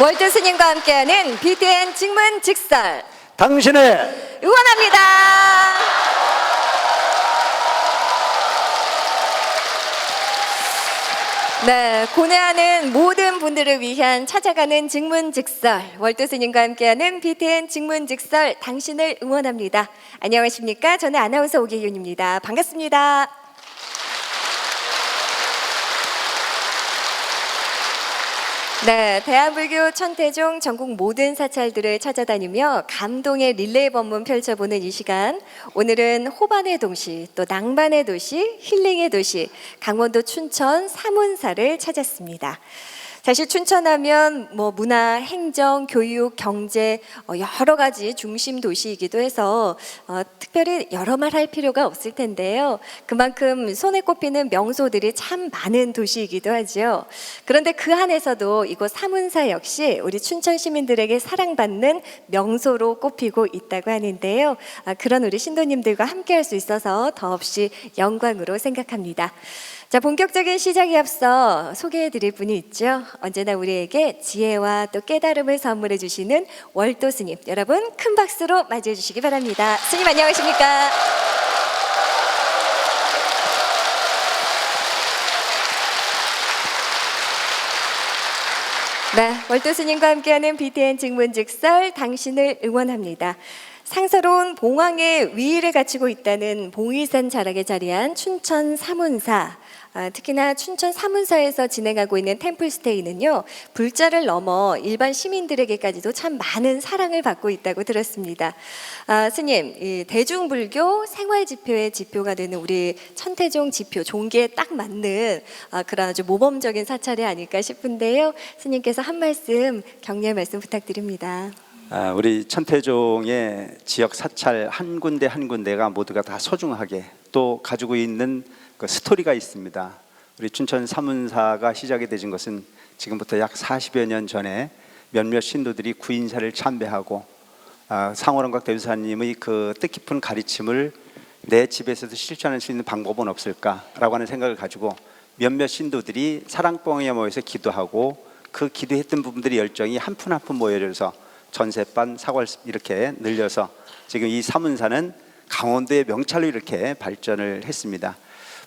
월드 스님과 함께하는 BTN 직문직설 당신의 응원합니다. 네, 고뇌하는 모든 분들을 위한 찾아가는 직문직설 월드 스님과 함께하는 BTN 직문직설 당신을 응원합니다. 안녕하십니까? 저는 아나운서 오기윤입니다. 반갑습니다. 네, 대한불교 천태종 전국 모든 사찰들을 찾아다니며 감동의 릴레이 법문 펼쳐보는 이 시간, 오늘은 호반의 도시, 또 낭만의 도시, 힐링의 도시, 강원도 춘천 사문사를 찾았습니다. 사실 춘천하면 문화, 행정, 교육, 경제 여러 가지 중심 도시이기도 해서 특별히 여러 말 할 필요가 없을 텐데요. 그만큼 손에 꼽히는 명소들이 참 많은 도시이기도 하죠. 그런데 그 안에서도 이곳 사문사 역시 우리 춘천 시민들에게 사랑받는 명소로 꼽히고 있다고 하는데요. 그런 우리 신도님들과 함께할 수 있어서 더없이 영광으로 생각합니다. 자, 본격적인 시작에 앞서 소개해드릴 분이 있죠. 언제나 우리에게 지혜와 또 깨달음을 선물해 주시는 월도 스님, 여러분 큰 박수로 맞이해 주시기 바랍니다. 스님 안녕하십니까? 네, 월도 스님과 함께하는 BTN 직문직설 당신을 응원합니다. 상서로운 봉황의 위위를 갖추고 있다는 봉의산 자락에 자리한 춘천 사문사, 특히나 춘천 사문사에서 진행하고 있는 템플스테이는요, 불자를 넘어 일반 시민들에게까지도 참 많은 사랑을 받고 있다고 들었습니다. 스님, 이 대중불교 생활지표의 지표가 되는 우리 천태종 지표 종기에 딱 맞는 그런 아주 모범적인 사찰이 아닐까 싶은데요. 스님께서 한 말씀, 격려의 말씀 부탁드립니다. 우리 천태종의 지역 사찰 한 군데 한 군데가 모두가 다 소중하게 또 가지고 있는 그 스토리가 있습니다. 우리 춘천 사문사가 시작이 되진 것은 지금부터 약 40여 년 전에 몇몇 신도들이 구인사를 참배하고 상호령각 대주사님의 그 뜻깊은 가르침을 내 집에서도 실천할 수 있는 방법은 없을까라고 하는 생각을 가지고 몇몇 신도들이 사랑방에 모여서 기도하고 그 기도했던 부분들이 열정이 한 푼 한 푼 모여져서 전세반 사골 이렇게 늘려서 지금 이 사문사는 강원도의 명찰로 이렇게 발전을 했습니다.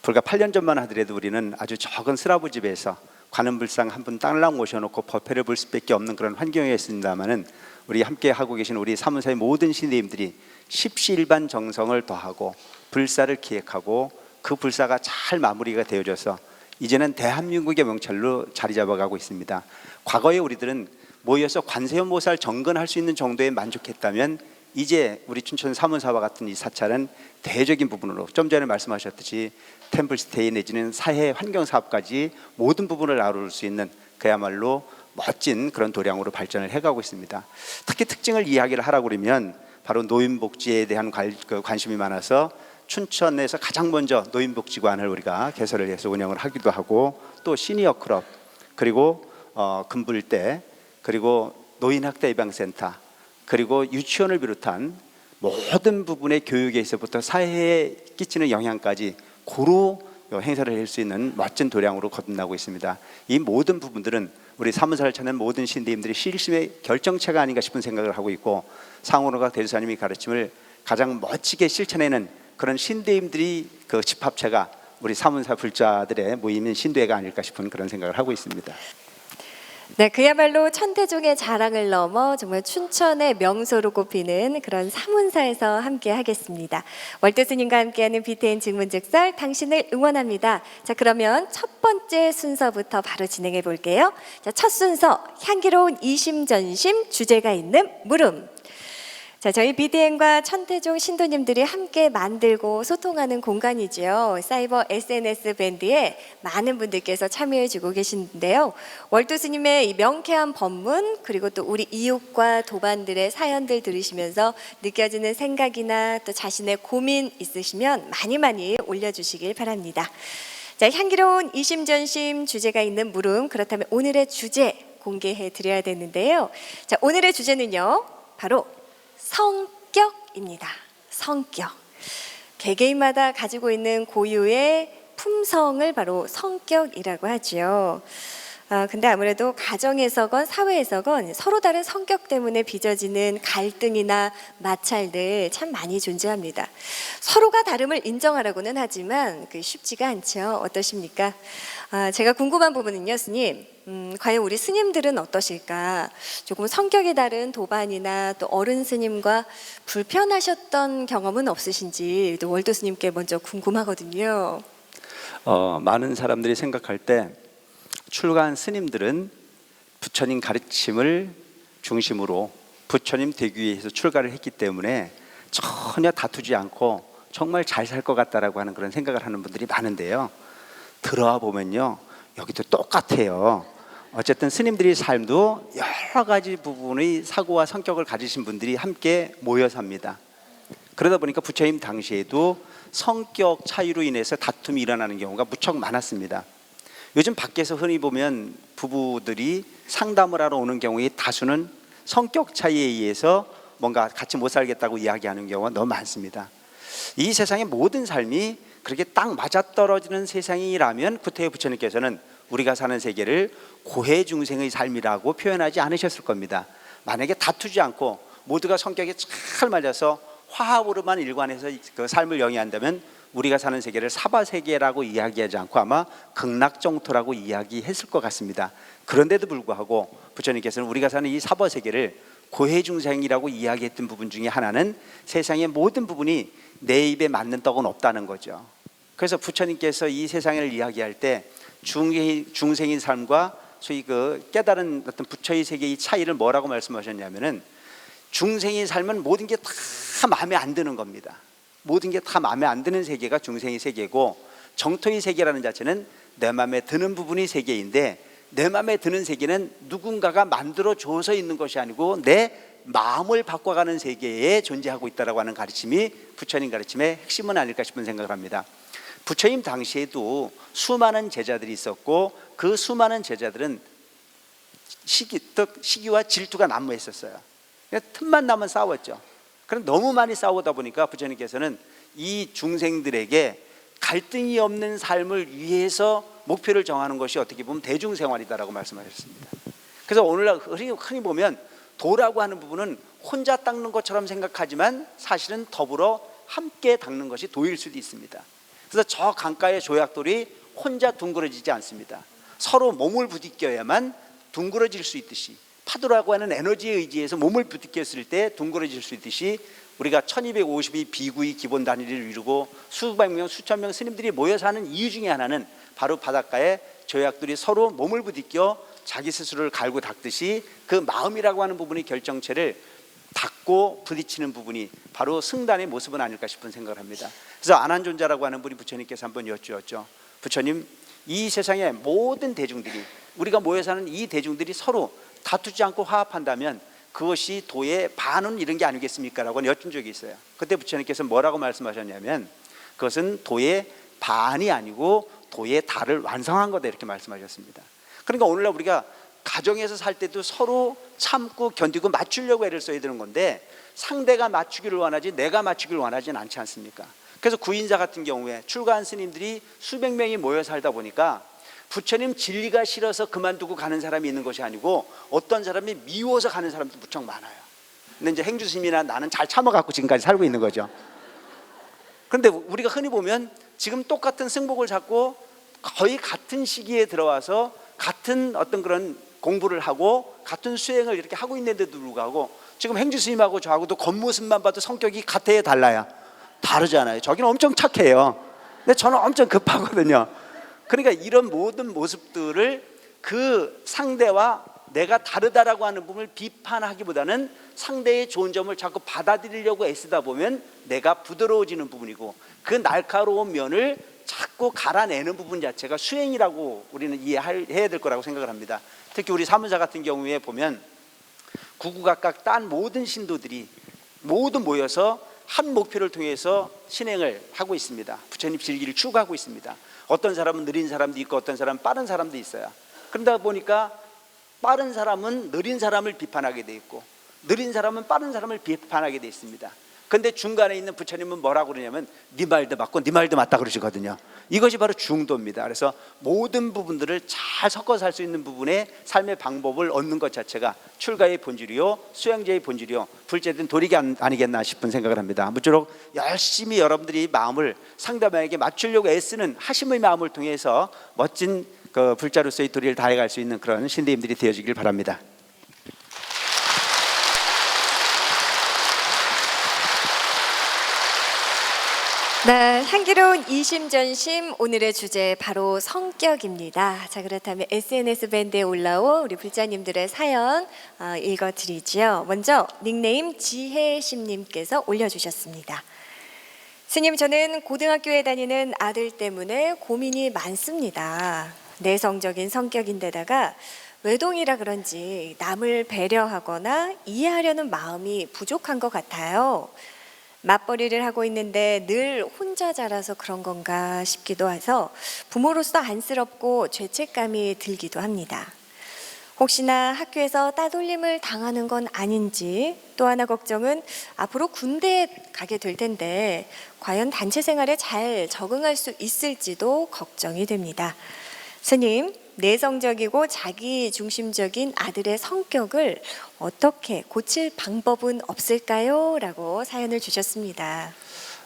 불과 8년 전만 하더라도 우리는 아주 적은 쓰라부 집에서 관음불상 한 분 딸랑 모셔놓고 법회를 볼 수밖에 없는 그런 환경이었습니다만은 우리 함께 하고 계신 우리 사문사의 모든 신도님들이 십시일반 정성을 더하고 불사를 기획하고 그 불사가 잘 마무리가 되어져서 이제는 대한민국의 명찰로 자리 잡아가고 있습니다. 과거에 우리들은 모여서 관세음보살 정근할 수 있는 정도에 만족했다면 이제 우리 춘천 사문사와 같은 이 사찰은 대적인 부분으로 좀 전에 말씀하셨듯이 템플스테이 내지는 사회 환경사업까지 모든 부분을 아우를 수 있는 그야말로 멋진 그런 도량으로 발전을 해가고 있습니다. 특히 특징을 이야기를 하라고 그러면 바로 노인복지에 대한 관심이 많아서 춘천에서 가장 먼저 노인복지관을 우리가 개설을 해서 운영을 하기도 하고 또 시니어 클럽 그리고 금불대 그리고 노인학대 예방센터 그리고 유치원을 비롯한 모든 부분의 교육에서부터 사회에 끼치는 영향까지 고루 행사를 할 수 있는 멋진 도량으로 거듭나고 있습니다. 이 모든 부분들은 우리 사문사를 찾는 모든 신도님들이 실심의 결정체가 아닌가 싶은 생각을 하고 있고 상호로가 대주사님의 가르침을 가장 멋지게 실천해내는 그런 신도님들이 그 집합체가 우리 사문사 불자들의 모임인 신도회가 아닐까 싶은 그런 생각을 하고 있습니다. 네, 그야말로 천태종의 자랑을 넘어 정말 춘천의 명소로 꼽히는 그런 사문사에서 함께 하겠습니다. 월드 스님과 함께하는 BTN 직문직설 당신을 응원합니다. 자, 그러면 첫 번째 순서부터 바로 진행해 볼게요. 자, 첫 순서 향기로운 이심전심 주제가 있는 물음. 자, 저희 BTN과 천태종 신도님들이 함께 만들고 소통하는 공간이지요. 사이버 SNS 밴드에 많은 분들께서 참여해주고 계신데요. 월도 스님의 이 명쾌한 법문 그리고 또 우리 이웃과 도반들의 사연들 들으시면서 느껴지는 생각이나 또 자신의 고민 있으시면 많이 올려주시길 바랍니다. 자, 향기로운 이심전심 주제가 있는 물음, 그렇다면 오늘의 주제 공개해 드려야 되는데요. 자, 오늘의 주제는요, 바로 성격입니다. 성격. 개개인마다 가지고 있는 고유의 품성을 바로 성격이라고 하지요. 근데 아무래도 가정에서건 사회에서건 서로 다른 성격 때문에 빚어지는 갈등이나 마찰들 참 많이 존재합니다. 서로가 다름을 인정하라고는 하지만 쉽지가 않죠. 어떠십니까? 제가 궁금한 부분은요, 스님. 과연 우리 스님들은 어떠실까? 조금 성격이 다른 도반이나 또 어른 스님과 불편하셨던 경험은 없으신지 또 월도 스님께 먼저 궁금하거든요. 많은 사람들이 생각할 때 출가한 스님들은 부처님 가르침을 중심으로 부처님 되기 위해서 출가를 했기 때문에 전혀 다투지 않고 정말 잘 살 것 같다라고 하는 그런 생각을 하는 분들이 많은데요. 들어와 보면요, 여기도 똑같아요. 어쨌든 스님들의 삶도 여러 가지 부분의 사고와 성격을 가지신 분들이 함께 모여 삽니다. 그러다 보니까 부처님 당시에도 성격 차이로 인해서 다툼이 일어나는 경우가 무척 많았습니다. 요즘 밖에서 흔히 보면 부부들이 상담을 하러 오는 경우에 다수는 성격 차이에 의해서 뭔가 같이 못 살겠다고 이야기하는 경우가 너무 많습니다. 이 세상의 모든 삶이 그렇게 딱 맞아떨어지는 세상이라면 구태여 부처님께서는 우리가 사는 세계를 고해중생의 삶이라고 표현하지 않으셨을 겁니다. 만약에 다투지 않고 모두가 성격이 잘 맞아서 화합으로만 일관해서 그 삶을 영위한다면 우리가 사는 세계를 사바세계라고 이야기하지 않고 아마 극락정토라고 이야기했을 것 같습니다. 그런데도 불구하고 부처님께서는 우리가 사는 이 사바세계를 고해중생이라고 이야기했던 부분 중에 하나는 세상의 모든 부분이 내 입에 맞는 떡은 없다는 거죠. 그래서 부처님께서 이 세상을 이야기할 때 중생의 삶과 소위 그 깨달은 어떤 부처의 세계의 차이를 뭐라고 말씀하셨냐면은 중생의 삶은 모든 게 다 마음에 안 드는 겁니다. 모든 게 다 마음에 안 드는 세계가 중생의 세계고, 정토의 세계라는 자체는 내 마음에 드는 부분이 세계인데, 내 마음에 드는 세계는 누군가가 만들어줘서 있는 것이 아니고 내 마음을 바꿔가는 세계에 존재하고 있다고 하는 가르침이 부처님 가르침의 핵심은 아닐까 싶은 생각을 합니다. 부처님 당시에도 수많은 제자들이 있었고 그 수많은 제자들은 시기와 질투가 난무했었어요. 틈만 나면 싸웠죠. 그럼 너무 많이 싸우다 보니까 부처님께서는 이 중생들에게 갈등이 없는 삶을 위해서 목표를 정하는 것이 어떻게 보면 대중생활이다라고 말씀하셨습니다. 그래서 오늘날 흔히 보면 도라고 하는 부분은 혼자 닦는 것처럼 생각하지만 사실은 더불어 함께 닦는 것이 도일 수도 있습니다. 그래서 저 강가의 조약돌이 혼자 둥그러지지 않습니다. 서로 몸을 부딪혀야만 둥그러질 수 있듯이, 파도라고 하는 에너지에 의지해서 몸을 부딪혔을 때 둥그러질 수 있듯이, 우리가 1250이 비구의 기본 단위를 이루고 수백 명, 수천 명 스님들이 모여 사는 이유 중에 하나는 바로 바닷가에 조약돌이 서로 몸을 부딪혀 자기 스스로를 갈고 닦듯이 그 마음이라고 하는 부분이 결정체를 닦고 부딪히는 부분이 바로 승단의 모습은 아닐까 싶은 생각을 합니다. 그래서 안한존자라고 하는 분이 부처님께서 한번 여쭈었죠. 부처님, 이 세상의 모든 대중들이, 우리가 모여 사는 이 대중들이 서로 다투지 않고 화합한다면 그것이 도의 반은 이런 게 아니겠습니까? 라고 여쭌 적이 있어요. 그때 부처님께서 뭐라고 말씀하셨냐면 그것은 도의 반이 아니고 도의 달을 완성한 거다, 이렇게 말씀하셨습니다. 그러니까 오늘날 우리가 가정에서 살 때도 서로 참고 견디고 맞추려고 애를 써야 되는 건데, 상대가 맞추기를 원하지 내가 맞추기를 원하지는 않지 않습니까? 그래서 구인사 같은 경우에 출가한 스님들이 수백 명이 모여 살다 보니까 부처님 진리가 싫어서 그만두고 가는 사람이 있는 것이 아니고 어떤 사람이 미워서 가는 사람도 무척 많아요. 근데 이제 행주스님이나 나는 잘 참아갖고 지금까지 살고 있는 거죠. 그런데 우리가 흔히 보면 지금 똑같은 승복을 잡고 거의 같은 시기에 들어와서 같은 어떤 그런 공부를 하고 같은 수행을 이렇게 하고 있는데도 불구하고 지금 행주스님하고 저하고도 겉모습만 봐도 성격이 같아요, 달라요? 다르잖아요. 저기는 엄청 착해요. 근데 저는 엄청 급하거든요. 그러니까 이런 모든 모습들을 그 상대와 내가 다르다라고 하는 부분을 비판하기보다는 상대의 좋은 점을 자꾸 받아들이려고 애쓰다 보면 내가 부드러워지는 부분이고, 그 날카로운 면을 자꾸 갈아내는 부분 자체가 수행이라고 우리는 이해해야 될 거라고 생각을 합니다. 특히 우리 사문사 같은 경우에 보면 구구각각 딴 모든 신도들이 모두 모여서 한 목표를 통해서 신행을 하고 있습니다. 부처님 진리를 추구하고 있습니다. 어떤 사람은 느린 사람도 있고 어떤 사람은 빠른 사람도 있어요. 그러다 보니까 빠른 사람은 느린 사람을 비판하게 돼 있고 느린 사람은 빠른 사람을 비판하게 돼 있습니다. 근데 중간에 있는 부처님은 뭐라고 그러냐면 네 말도 맞고 네 말도 맞다 그러시거든요. 이것이 바로 중도입니다. 그래서 모든 부분들을 잘 섞어 살 수 있는 부분의 삶의 방법을 얻는 것 자체가 출가의 본질이요 수양제의 본질이요 불제된 도리가 아니겠나 싶은 생각을 합니다. 아무쪼록 열심히 여러분들이 마음을 상대방에게 맞추려고 애쓰는 하심의 마음을 통해서 멋진 그 불자로서의 도리를 다해갈 수 있는 그런 신대님들이 되어지길 바랍니다. 네, 향기로운 이심전심 오늘의 주제 바로 성격입니다. 자, 그렇다면 SNS 밴드에 올라온 우리 불자님들의 사연 읽어드리지요. 먼저 닉네임 지혜심님께서 올려주셨습니다. 스님, 저는 고등학교에 다니는 아들 때문에 고민이 많습니다. 내성적인 성격인데다가 외동이라 그런지 남을 배려하거나 이해하려는 마음이 부족한 것 같아요. 맞벌이를 하고 있는데 늘 혼자 자라서 그런 건가 싶기도 해서 부모로서 안쓰럽고 죄책감이 들기도 합니다. 혹시나 학교에서 따돌림을 당하는 건 아닌지, 또 하나 걱정은 앞으로 군대에 가게 될 텐데 과연 단체 생활에 잘 적응할 수 있을지도 걱정이 됩니다. 스님, 내성적이고 자기중심적인 아들의 성격을 어떻게 고칠 방법은 없을까요? 라고 사연을 주셨습니다.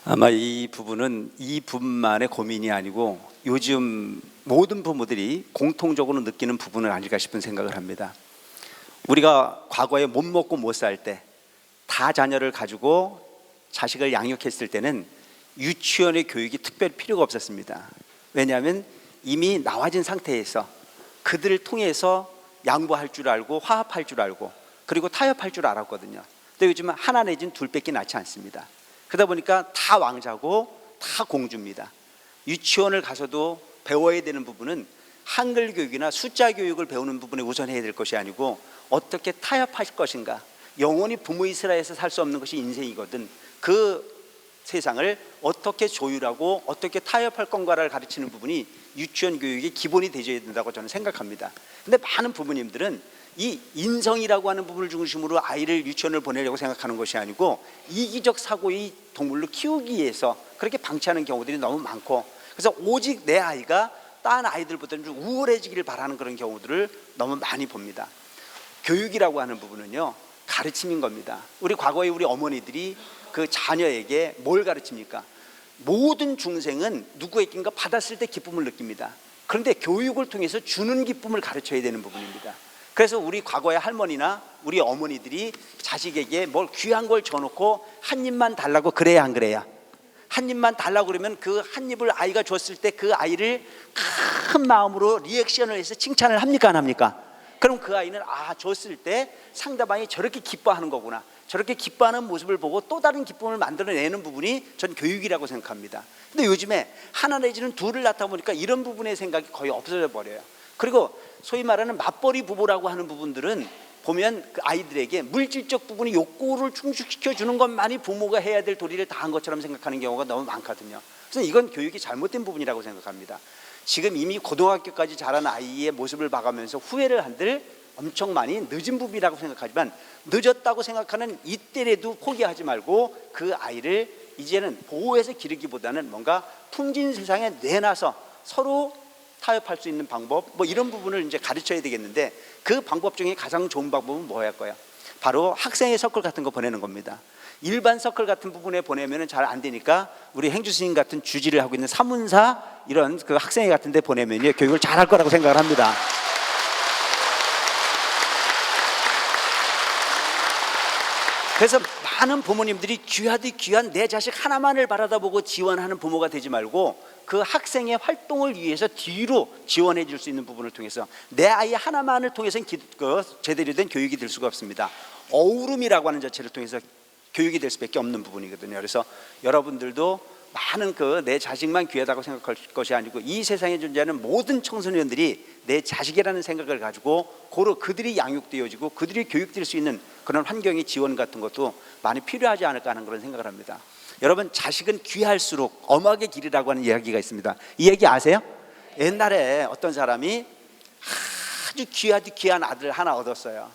아마 이 부분은 이 분만의 고민이 아니고 요즘 모든 부모들이 공통적으로 느끼는 부분은 아닐까 싶은 생각을 합니다. 우리가 과거에 못 먹고 못 살 때 다 자녀를 가지고 자식을 양육했을 때는 유치원의 교육이 특별히 필요가 없었습니다. 왜냐하면 이미 나와진 상태에서 그들을 통해서 양보할 줄 알고 화합할 줄 알고 그리고 타협할 줄 알았거든요. 근데 요즘은 하나 내지는 둘밖에 낳지 않습니다. 그러다 보니까 다 왕자고 다 공주입니다. 유치원을 가서도 배워야 되는 부분은 한글 교육이나 숫자 교육을 배우는 부분에 우선해야 될 것이 아니고 어떻게 타협할 것인가. 영원히 부모 이스라엘에서 살 수 없는 것이 인생이거든. 그 세상을 어떻게 조율하고 어떻게 타협할 건가를 가르치는 부분이 유치원 교육의 기본이 되어야 된다고 저는 생각합니다. 근데 많은 부모님들은 이 인성이라고 하는 부분을 중심으로 아이를 유치원을 보내려고 생각하는 것이 아니고 이기적 사고의 동물로 키우기 위해서 그렇게 방치하는 경우들이 너무 많고, 그래서 오직 내 아이가 다른 아이들보다는 좀 우월해지기를 바라는 그런 경우들을 너무 많이 봅니다. 교육이라고 하는 부분은요, 가르침인 겁니다. 우리 과거에 우리 어머니들이 그 자녀에게 뭘 가르칩니까? 모든 중생은 누구에게인가 받았을 때 기쁨을 느낍니다. 그런데 교육을 통해서 주는 기쁨을 가르쳐야 되는 부분입니다. 그래서 우리 과거의 할머니나 우리 어머니들이 자식에게 뭘 귀한 걸 줘놓고 한 입만 달라고 그래야 안 그래야? 한 입만 달라고 그러면 그 한 입을 아이가 줬을 때 그 아이를 큰 마음으로 리액션을 해서 칭찬을 합니까 안 합니까? 그럼 그 아이는 줬을 때 상대방이 저렇게 기뻐하는 거구나, 저렇게 기뻐하는 모습을 보고 또 다른 기쁨을 만들어내는 부분이 전 교육이라고 생각합니다. 근데 요즘에 하나 내지는 둘을 낳다 보니까 이런 부분의 생각이 거의 없어져 버려요. 그리고 소위 말하는 맞벌이 부부라고 하는 부분들은 보면 그 아이들에게 물질적 부분의 욕구를 충족시켜 주는 것만이 부모가 해야 될 도리를 다한 것처럼 생각하는 경우가 너무 많거든요. 그래서 이건 교육이 잘못된 부분이라고 생각합니다. 지금 이미 고등학교까지 자란 아이의 모습을 봐가면서 후회를 한들 엄청 많이 늦은 부분이라고 생각하지만, 늦었다고 생각하는 이때라도 포기하지 말고 그 아이를 이제는 보호해서 기르기보다는 뭔가 풍진 세상에 내놔서 서로 타협할 수 있는 방법, 뭐 이런 부분을 이제 가르쳐야 되겠는데, 그 방법 중에 가장 좋은 방법은 뭐 할 거야? 바로 학생의 서클 같은 거 보내는 겁니다. 일반 서클 같은 부분에 보내면 잘 안 되니까 우리 행주 스님 같은 주지를 하고 있는 사문사 이런 그 학생회 같은 데 보내면 교육을 잘 할 거라고 생각을 합니다. 그래서 많은 부모님들이 귀하디 귀한 내 자식 하나만을 바라다보고 지원하는 부모가 되지 말고 그 학생의 활동을 위해서 뒤로 지원해 줄 수 있는 부분을 통해서 내 아이 하나만을 통해서는 제대로 된 교육이 될 수가 없습니다. 어우름이라고 하는 자체를 통해서 교육이 될 수밖에 없는 부분이거든요. 그래서 여러분들도 많은 내 자식만 귀하다고 생각할 것이 아니고 이 세상에 존재하는 모든 청소년들이 내 자식이라는 생각을 가지고 고로 그들이 양육되어지고 그들이 교육될 수 있는 그런 환경의 지원 같은 것도 많이 필요하지 않을까 하는 그런 생각을 합니다. 여러분, 자식은 귀할수록 엄하게 기르라고 하는 이야기가 있습니다. 이 얘기 아세요? 옛날에 어떤 사람이 아주 귀하디 귀한 아들 하나 얻었어요.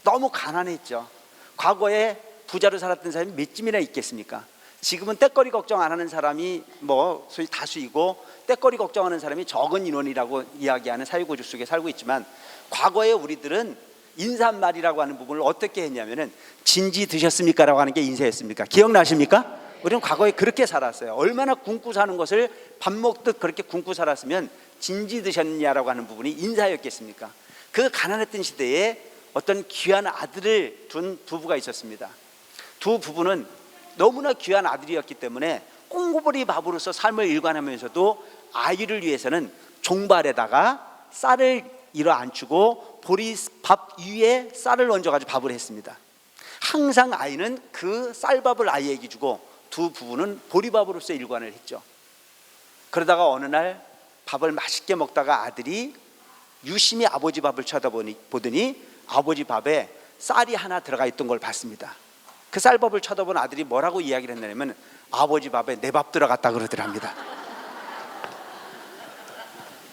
너무 가난했죠. 과거에 부자로 살았던 사람이 몇 쯤이나 있겠습니까? 지금은 떼거리 걱정 안 하는 사람이 뭐 소위 다수이고 떼거리 걱정하는 사람이 적은 인원이라고 이야기하는 사회구조 속에 살고 있지만, 과거에 우리들은 인사말이라고 하는 부분을 어떻게 했냐면은 진지 드셨습니까? 라고 하는 게 인사였습니까? 기억나십니까? 우리는 과거에 그렇게 살았어요. 얼마나 굶고 사는 것을 밥 먹듯 그렇게 굶고 살았으면 진지 드셨냐라고 하는 부분이 인사였겠습니까? 그 가난했던 시대에 어떤 귀한 아들을 둔 부부가 있었습니다. 두 부부는 너무나 귀한 아들이었기 때문에 꽁고버리 밥으로서 삶을 일관하면서도 아이를 위해서는 종발에다가 쌀을 일어 앉히고 보리밥 위에 쌀을 얹어가지고 밥을 했습니다. 항상 아이는 그 쌀밥을 아이에게 주고 두 부부는 보리밥으로서 일관을 했죠. 그러다가 어느 날 밥을 맛있게 먹다가 아들이 유심히 아버지 밥을 쳐다보더니 아버지 밥에 쌀이 하나 들어가 있던 걸 봤습니다. 그 쌀밥을 쳐다본 아들이 뭐라고 이야기를 했냐면 아버지 밥에 내 밥 들어갔다 그러더랍니다.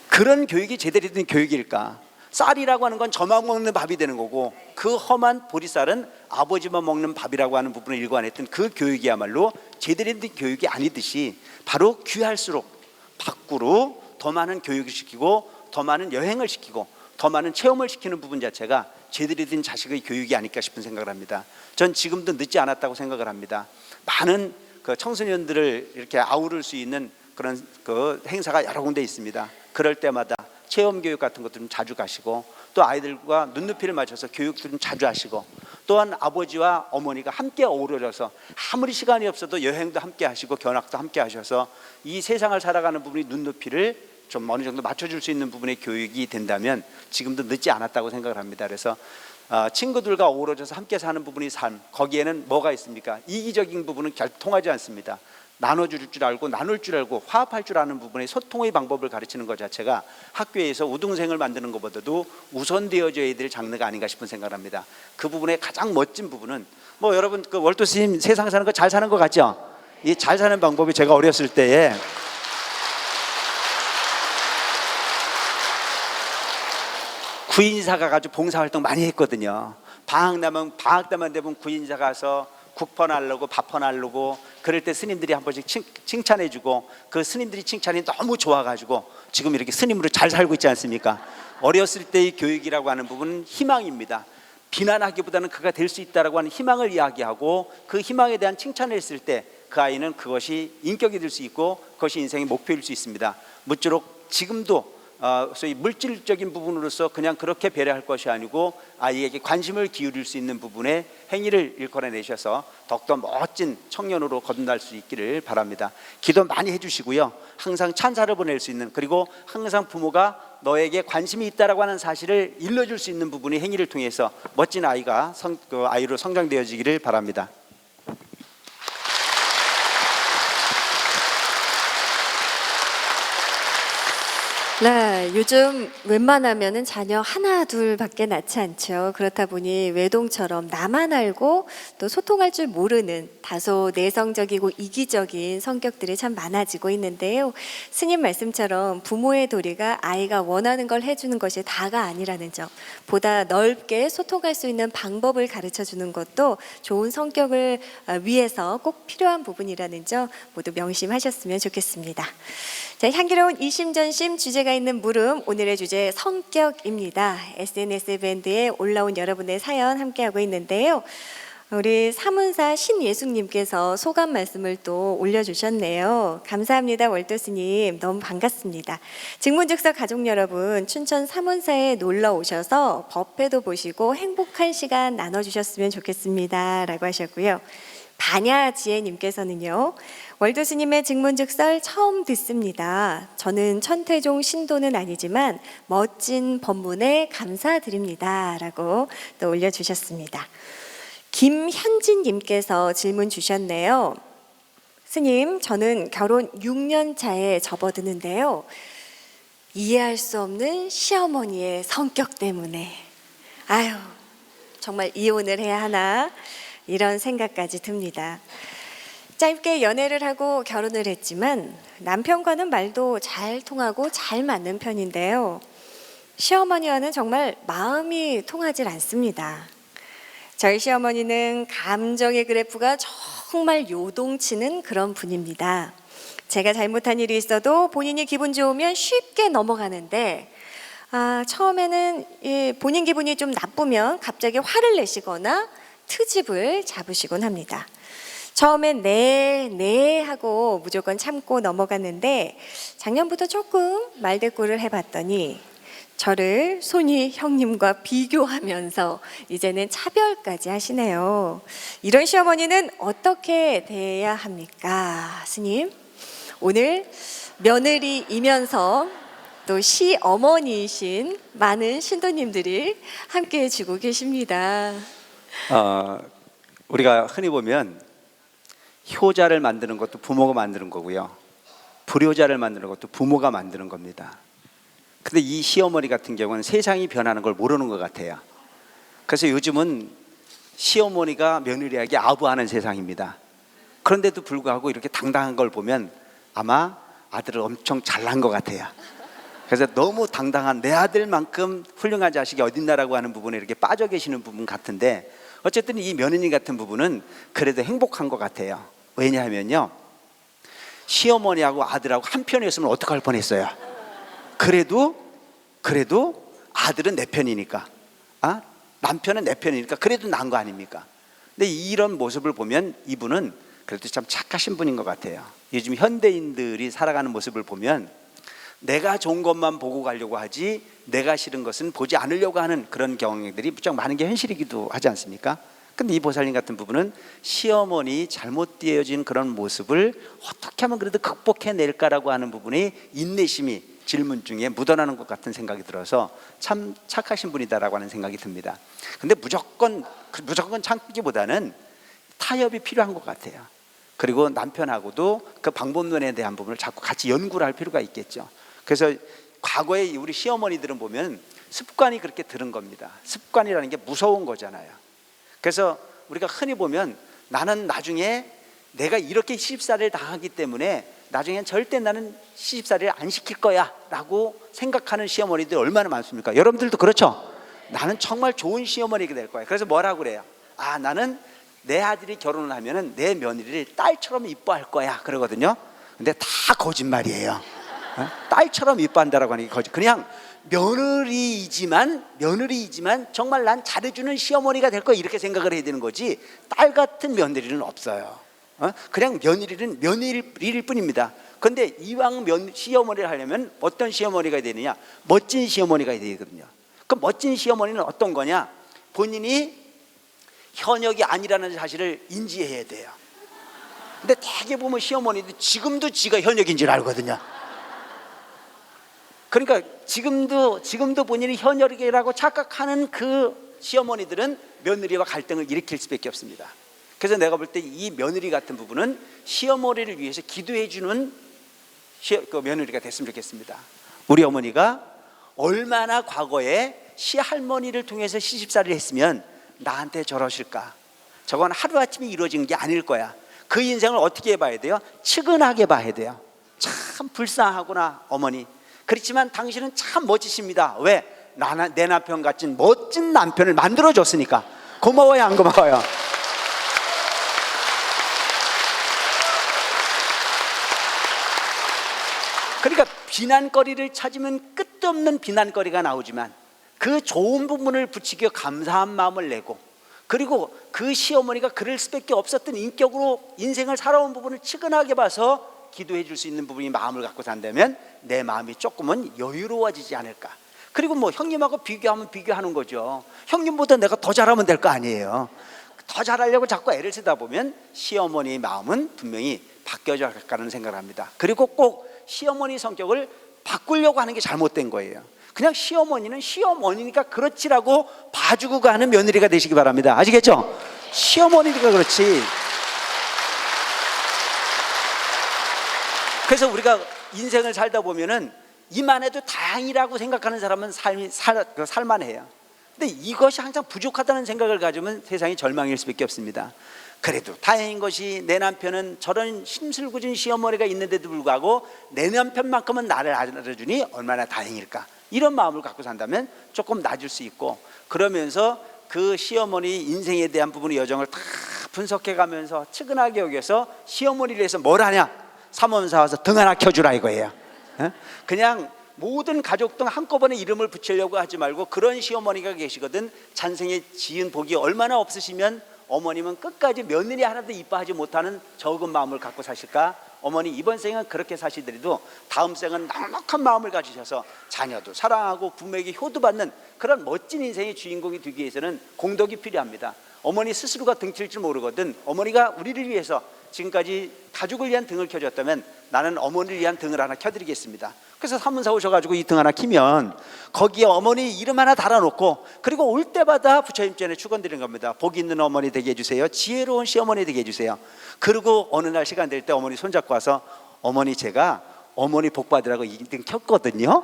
그런 교육이 제대로 된 교육일까? 쌀이라고 하는 건 저만 먹는 밥이 되는 거고, 그 험한 보리쌀은 아버지만 먹는 밥이라고 하는 부분을 일관했던 그 교육이야말로 제대로 된 교육이 아니듯이, 바로 귀할수록 밖으로 더 많은 교육을 시키고 더 많은 여행을 시키고 더 많은 체험을 시키는 부분 자체가 제대로 된 자식의 교육이 아닐까 싶은 생각을 합니다. 전 지금도 늦지 않았다고 생각을 합니다. 많은 그 청소년들을 이렇게 아우를 수 있는 그런 그 행사가 여러 군데 있습니다. 그럴 때마다 체험 교육 같은 것들은 자주 가시고, 또 아이들과 눈높이를 맞춰서 교육들은 자주 하시고, 또한 아버지와 어머니가 함께 어우러져서 아무리 시간이 없어도 여행도 함께 하시고 견학도 함께 하셔서 이 세상을 살아가는 부분이 눈높이를 좀 어느 정도 맞춰줄 수 있는 부분의 교육이 된다면 지금도 늦지 않았다고 생각을 합니다. 그래서 친구들과 어우러져서 함께 사는 부분이 삶, 거기에는 뭐가 있습니까? 이기적인 부분은 통하지 않습니다. 나눠줄 줄 알고 나눌 줄 알고 화합할 줄 아는 부분의 소통의 방법을 가르치는 것 자체가 학교에서 우등생을 만드는 것보다도 우선되어져야 될 장르가 아닌가 싶은 생각을 합니다. 그 부분의 가장 멋진 부분은 뭐 여러분 그 월도 스님 세상 사는 거 잘 사는 거 같죠? 이 잘 사는 방법이 제가 어렸을 때에 구인사 가가지고 봉사활동 많이 했거든요. 방학 때만 되면 구인사 가서 국퍼 날르고 밥퍼 날르고, 그럴 때 스님들이 한 번씩 칭찬해주고, 그 스님들이 칭찬이 너무 좋아가지고 지금 이렇게 스님으로 잘 살고 있지 않습니까? 어렸을 때의 교육이라고 하는 부분은 희망입니다. 비난하기보다는 그가 될 수 있다라고 하는 희망을 이야기하고, 그 희망에 대한 칭찬을 했을 때 그 아이는 그것이 인격이 될 수 있고 그것이 인생의 목표일 수 있습니다. 무쪼록 지금도 소위 물질적인 부분으로서 그냥 그렇게 배려할 것이 아니고 아이에게 관심을 기울일 수 있는 부분에 행위를 일컬어내셔서 더욱더 멋진 청년으로 거듭날 수 있기를 바랍니다. 기도 많이 해주시고요. 항상 찬사를 보낼 수 있는, 그리고 항상 부모가 너에게 관심이 있다라고 하는 사실을 일러줄 수 있는 부분의 행위를 통해서 멋진 아이가 아이로 성장되어지기를 바랍니다. 네, 요즘 웬만하면은 자녀 하나 둘밖에 낳지 않죠. 그렇다 보니 외동처럼 나만 알고 또 소통할 줄 모르는 다소 내성적이고 이기적인 성격들이 참 많아지고 있는데요. 스님 말씀처럼 부모의 도리가 아이가 원하는 걸 해주는 것이 다가 아니라는 점, 보다 넓게 소통할 수 있는 방법을 가르쳐 주는 것도 좋은 성격을 위해서 꼭 필요한 부분이라는 점 모두 명심하셨으면 좋겠습니다. 자, 향기로운 이심전심 주제가 있는 물음, 오늘의 주제 성격입니다. SNS 밴드에 올라온 여러분의 사연 함께하고 있는데요. 우리 사문사 신예숙님께서 소감 말씀을 또 올려주셨네요. 감사합니다, 월도스님. 너무 반갑습니다. 증문즉석 가족 여러분, 춘천 사문사에 놀러 오셔서 법회도 보시고 행복한 시간 나눠주셨으면 좋겠습니다 라고 하셨고요. 반야지혜님께서는요, 월도스님의 증문즉설 처음 듣습니다. 저는 천태종 신도는 아니지만 멋진 법문에 감사드립니다 라고 또 올려주셨습니다. 김현진님께서 질문 주셨네요. 스님, 저는 결혼 6년 차에 접어드는데요. 이해할 수 없는 시어머니의 성격 때문에 아유, 정말 이혼을 해야 하나 이런 생각까지 듭니다. 짧게 연애를 하고 결혼을 했지만 남편과는 말도 잘 통하고 잘 맞는 편인데요. 시어머니와는 정말 마음이 통하질 않습니다. 저희 시어머니는 감정의 그래프가 정말 요동치는 그런 분입니다. 제가 잘못한 일이 있어도 본인이 기분 좋으면 쉽게 넘어가는데 처음에는 본인 기분이 좀 나쁘면 갑자기 화를 내시거나 트집을 잡으시곤 합니다. 처음엔 네 하고 무조건 참고 넘어갔는데 작년부터 조금 말대꾸를 해봤더니 저를 손이 형님과 비교하면서 이제는 차별까지 하시네요. 이런 시어머니는 어떻게 대해야 합니까, 스님? 오늘 며느리이면서 또 시어머니이신 많은 신도님들이 함께해 주고 계십니다. 우리가 흔히 보면 효자를 만드는 것도 부모가 만드는 거고요, 불효자를 만드는 것도 부모가 만드는 겁니다. 근데 이 시어머니 같은 경우는 세상이 변하는 걸 모르는 것 같아요. 그래서 요즘은 시어머니가 며느리에게 아부하는 세상입니다. 그런데도 불구하고 이렇게 당당한 걸 보면 아마 아들을 엄청 잘난 것 같아요. 그래서 너무 당당한 내 아들만큼 훌륭한 자식이 어딨나라고 하는 부분에 이렇게 빠져 계시는 부분 같은데, 어쨌든 이 며느리 같은 부분은 그래도 행복한 것 같아요. 왜냐하면요, 시어머니하고 아들하고 한 편이었으면 어떡할 뻔했어요. 그래도 아들은 내 편이니까, 남편은 내 편이니까 그래도 나은 거 아닙니까? 근데 이런 모습을 보면 이분은 그래도 참 착하신 분인 것 같아요. 요즘 현대인들이 살아가는 모습을 보면 내가 좋은 것만 보고 가려고 하지 내가 싫은 것은 보지 않으려고 하는 그런 경향들이 무척 많은 게 현실이기도 하지 않습니까? 근데 이 보살님 같은 부분은 시어머니 잘못되어진 그런 모습을 어떻게 하면 그래도 극복해낼까라고 하는 부분이 인내심이 질문 중에 묻어나는 것 같은 생각이 들어서 참 착하신 분이다라고 하는 생각이 듭니다. 근데 무조건 참기보다는 타협이 필요한 것 같아요. 그리고 남편하고도 그 방법론에 대한 부분을 자꾸 같이 연구를 할 필요가 있겠죠. 그래서 과거에 우리 시어머니들은 보면 습관이 그렇게 들은 겁니다. 습관이라는 게 무서운 거잖아요. 그래서 우리가 흔히 보면 나는 나중에 내가 이렇게 시집살이를 당하기 때문에 나중엔 절대 나는 시집살이를 안 시킬 거야 라고 생각하는 시어머니들 얼마나 많습니까? 여러분들도 그렇죠? 나는 정말 좋은 시어머니가 될 거야. 그래서 뭐라고 그래요? 나는 내 아들이 결혼을 하면은 내 며느리를 딸처럼 이뻐할 거야 그러거든요. 근데 다 거짓말이에요. 딸처럼 이뻐한다라고 하는 게 거짓. 그냥 며느리이지만 정말 난 잘해주는 시어머니가 될 거야 이렇게 생각을 해야 되는 거지, 딸 같은 며느리는 없어요. 그냥 며느리는 며느리일 뿐입니다. 그런데 이왕 시어머니를 하려면 어떤 시어머니가 되느냐? 멋진 시어머니가 되거든요. 그 멋진 시어머니는 어떤 거냐? 본인이 현역이 아니라는 사실을 인지해야 돼요. 근데 대개 보면 시어머니도 지금도 지가 현역인 줄 알거든요. 그러니까 지금도 본인이 현역이라고 착각하는 그 시어머니들은 며느리와 갈등을 일으킬 수밖에 없습니다. 그래서 내가 볼 때 이 며느리 같은 부분은 시어머니를 위해서 기도해 주는 그 며느리가 됐으면 좋겠습니다. 우리 어머니가 얼마나 과거에 시할머니를 통해서 시집살이를 했으면 나한테 저러실까? 저건 하루아침에 이루어진 게 아닐 거야. 그 인생을 어떻게 봐야 돼요? 측은하게 봐야 돼요. 참 불쌍하구나 어머니. 그렇지만 당신은 참 멋지십니다. 왜? 내 남편 같은 멋진 남편을 만들어줬으니까. 고마워요 안 고마워요? 그러니까 비난거리를 찾으면 끝도 없는 비난거리가 나오지만 그 좋은 부분을 붙이기 위해 감사한 마음을 내고, 그리고 그 시어머니가 그럴 수밖에 없었던 인격으로 인생을 살아온 부분을 측은하게 봐서 기도해 줄 수 있는 부분이 마음을 갖고 산다면 내 마음이 조금은 여유로워지지 않을까. 그리고 뭐 형님하고 비교하면 비교하는 거죠. 형님보다 내가 더 잘하면 될 거 아니에요. 더 잘하려고 자꾸 애를 쓰다 보면 시어머니의 마음은 분명히 바뀌어져 갈까라는 생각을 합니다. 그리고 꼭 시어머니 성격을 바꾸려고 하는 게 잘못된 거예요. 그냥 시어머니는 시어머니니까 그렇지라고 봐주고 가는 며느리가 되시기 바랍니다. 아시겠죠? 시어머니니까 그렇지. 그래서 우리가 인생을 살다 보면은 이만해도 다행이라고 생각하는 사람은 살만해요. 근데 이것이 항상 부족하다는 생각을 가지면 세상이 절망일 수밖에 없습니다. 그래도 다행인 것이 내 남편은 저런 심술궂은 시어머니가 있는데도 불구하고 내 남편만큼은 나를 알아주니 얼마나 다행일까. 이런 마음을 갖고 산다면 조금 나아질 수 있고, 그러면서 그 시어머니 인생에 대한 부분의 여정을 다 분석해 가면서 측은하게 여겨서 시어머니를 위해서 뭘 하냐? 사모님사 와서 등 하나 켜주라 이거예요. 그냥 모든 가족 등 한꺼번에 이름을 붙이려고 하지 말고, 그런 시어머니가 계시거든. 잔생에 지은 복이 얼마나 없으시면 어머님은 끝까지 며느리 하나도 이뻐하지 못하는 적은 마음을 갖고 사실까? 어머니 이번 생은 그렇게 사시더라도 다음 생은 넉넉한 마음을 가지셔서 자녀도 사랑하고 부모에게 효도받는 그런 멋진 인생의 주인공이 되기 위해서는 공덕이 필요합니다. 어머니 스스로가 등칠 줄 모르거든. 어머니가 우리를 위해서 지금까지 가족을 위한 등을 켜줬다면 나는 어머니를 위한 등을 하나 켜드리겠습니다. 그래서 사문사 오셔가지고 이 등 하나 키면 거기에 어머니 이름 하나 달아놓고, 그리고 올 때마다 부처님 전에 축원드리는 겁니다. 복 있는 어머니 되게 해주세요. 지혜로운 시어머니 되게 해주세요. 그리고 어느 날 시간 될 때 어머니 손잡고 와서 어머니 제가 어머니 복 받으라고 이 등 켰거든요.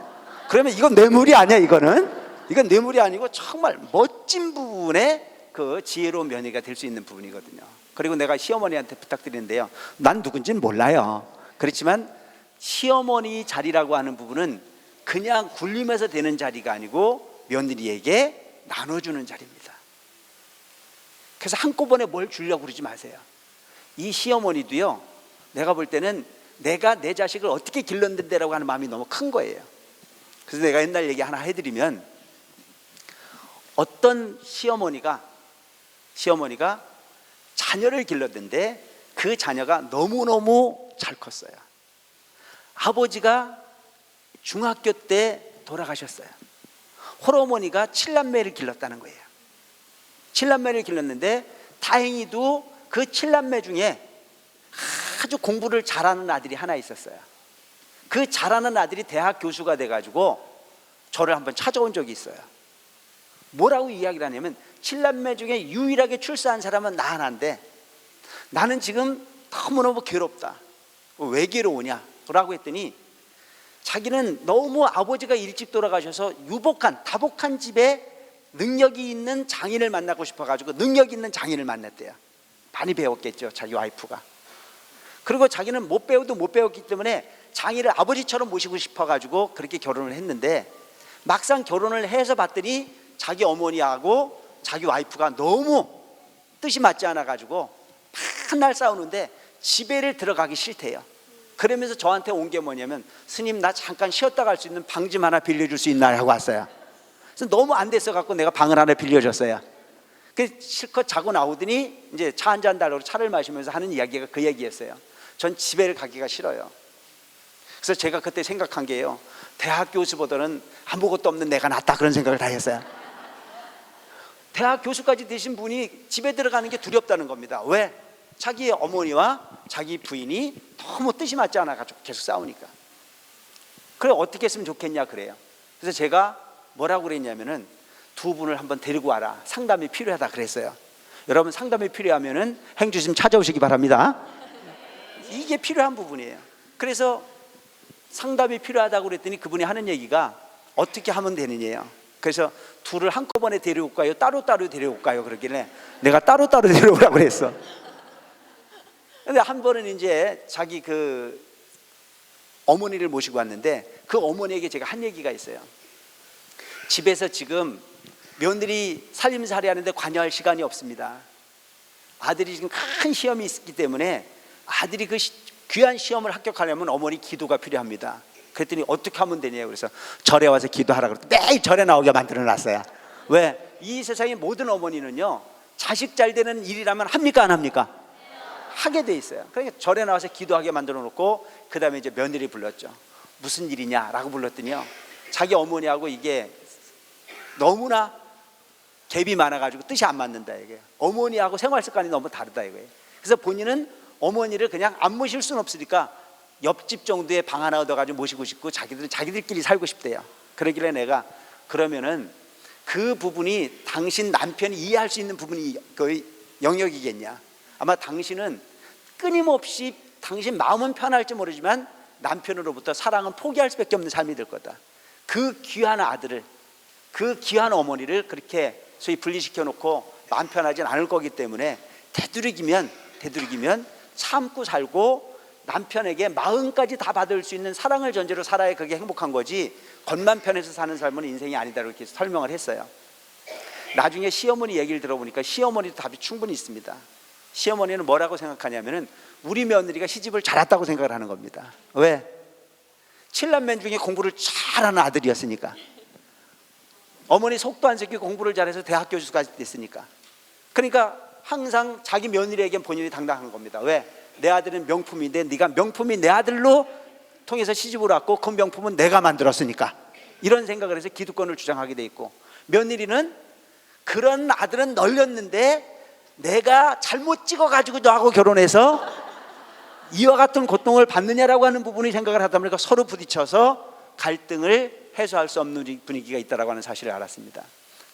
그러면 이건 뇌물이 아니야. 이건 뇌물이 아니고 정말 멋진 부분의 그 지혜로운 며느리가 될 수 있는 부분이거든요. 그리고 내가 시어머니한테 부탁드리는데요, 난 누군지는 몰라요. 그렇지만 시어머니 자리라고 하는 부분은 그냥 굴림에서 되는 자리가 아니고 며느리에게 나눠주는 자리입니다. 그래서 한꺼번에 뭘 주려고 그러지 마세요. 이 시어머니도요, 내가 볼 때는 내가 내 자식을 어떻게 길렀는데라고 하는 마음이 너무 큰 거예요. 그래서 내가 옛날 얘기 하나 해드리면, 어떤 시어머니가 자녀를 길렀는데 그 자녀가 너무너무 잘 컸어요. 아버지가 중학교 때 돌아가셨어요. 홀어머니가 7남매를 길렀다는 거예요. 7남매를 길렀는데 다행히도 그 7남매 중에 아주 공부를 잘하는 아들이 하나 있었어요. 그 잘하는 아들이 대학 교수가 돼가지고 저를 한번 찾아온 적이 있어요. 뭐라고 이야기를 하냐면, 7남매 중에 유일하게 출세한 사람은 나 하나인데 나는 지금 너무너무 괴롭다. 왜 괴로우냐? 라고 했더니 자기는 너무 아버지가 일찍 돌아가셔서 다복한 집에 능력이 있는 장인을 만나고 싶어가지고 능력 있는 장인을 만났대요. 많이 배웠겠죠, 자기 와이프가. 그리고 자기는 못 배웠기 때문에 장인을 아버지처럼 모시고 싶어가지고 그렇게 결혼을 했는데, 막상 결혼을 해서 봤더니 자기 어머니하고 자기 와이프가 너무 뜻이 맞지 않아가지고 맨날 싸우는데 집에를 들어가기 싫대요. 그러면서 저한테 온 게 뭐냐면, 스님 나 잠깐 쉬었다 갈 수 있는 방 좀 하나 빌려줄 수 있나 하고 왔어요. 그래서 너무 안 됐어 갖고 내가 방을 하나 빌려줬어요. 그 실컷 자고 나오더니 이제 차 한잔 달라고 차를 마시면서 하는 이야기가 그 얘기였어요. 전 집에를 가기가 싫어요. 그래서 제가 그때 생각한 게요, 대학 교수보다는 아무것도 없는 내가 낫다, 그런 생각을 다 했어요. 대학 교수까지 되신 분이 집에 들어가는 게 두렵다는 겁니다. 왜? 자기 어머니와 자기 부인이 너무 뜻이 맞지 않아가지고 계속 싸우니까. 그래 어떻게 했으면 좋겠냐 그래요. 그래서 제가 뭐라고 그랬냐면은, 두 분을 한번 데리고 와라, 상담이 필요하다 그랬어요. 여러분 상담이 필요하면은 행주심 찾아오시기 바랍니다. 이게 필요한 부분이에요. 그래서 상담이 필요하다고 그랬더니 그분이 하는 얘기가 어떻게 하면 되느냐예요. 그래서 둘을 한꺼번에 데려올까요? 따로따로 데려올까요? 그러길래 내가 따로따로 데려오라고 그랬어. 근데 한 번은 이제 자기 그 어머니를 모시고 왔는데, 그 어머니에게 제가 한 얘기가 있어요. 집에서 지금 며느리 살림살이 하는데 관여할 시간이 없습니다. 아들이 지금 큰 시험이 있기 때문에 아들이 그 귀한 시험을 합격하려면 어머니 기도가 필요합니다. 그랬더니 어떻게 하면 되냐고. 그래서 절에 와서 기도하라 그랬더니 매일 절에 나오게 만들어 놨어요. 왜? 이 세상의 모든 어머니는요, 자식 잘 되는 일이라면 합니까 안 합니까? 하게 돼 있어요. 그러니까 절에 나와서 기도하게 만들어 놓고, 그 다음에 이제 며느리 불렀죠. 무슨 일이냐라고 불렀더니요, 자기 어머니하고 이게 너무나 갭이 많아가지고 뜻이 안 맞는다 이게. 어머니하고 생활 습관이 너무 다르다 이거예요. 그래서 본인은 어머니를 그냥 안 모실 수는 없으니까 옆집 정도의 방 하나 얻어가지고 모시고 싶고, 자기들은 자기들끼리 살고 싶대요. 그러길래 내가, 그러면은 그 부분이 당신 남편이 이해할 수 있는 부분이 거의 영역이겠냐. 아마 당신은 끊임없이 당신 마음은 편할지 모르지만 남편으로부터 사랑은 포기할 수밖에 없는 삶이 될 거다. 그 귀한 아들을, 그 귀한 어머니를 그렇게 소위 분리시켜 놓고 마음 편하진 않을 거기 때문에 되도록이면 참고 살고 남편에게 마음까지 다 받을 수 있는 사랑을 전제로 살아야 그게 행복한 거지, 겉만 편해서 사는 삶은 인생이 아니다, 이렇게 설명을 했어요. 나중에 시어머니 얘기를 들어보니까 시어머니도 답이 충분히 있습니다. 시어머니는 뭐라고 생각하냐면은 우리 며느리가 시집을 잘 왔다고 생각을 하는 겁니다. 왜? 7남매 중에 공부를 잘하는 아들이었으니까. 어머니 속도 안 섞이고 공부를 잘해서 대학 교수까지 됐으니까. 그러니까 항상 자기 며느리에겐 본인이 당당한 겁니다. 왜? 내 아들은 명품인데 네가 명품이 내 아들로 통해서 시집을 왔고 그 명품은 내가 만들었으니까. 이런 생각을 해서 기득권을 주장하게 돼 있고, 며느리는 그런 아들은 널렸는데 내가 잘못 찍어가지고 너하고 결혼해서 이와 같은 고통을 받느냐라고 하는 부분이 생각을 하다 보니까 서로 부딪혀서 갈등을 해소할 수 없는 분위기가 있다라고 하는 사실을 알았습니다.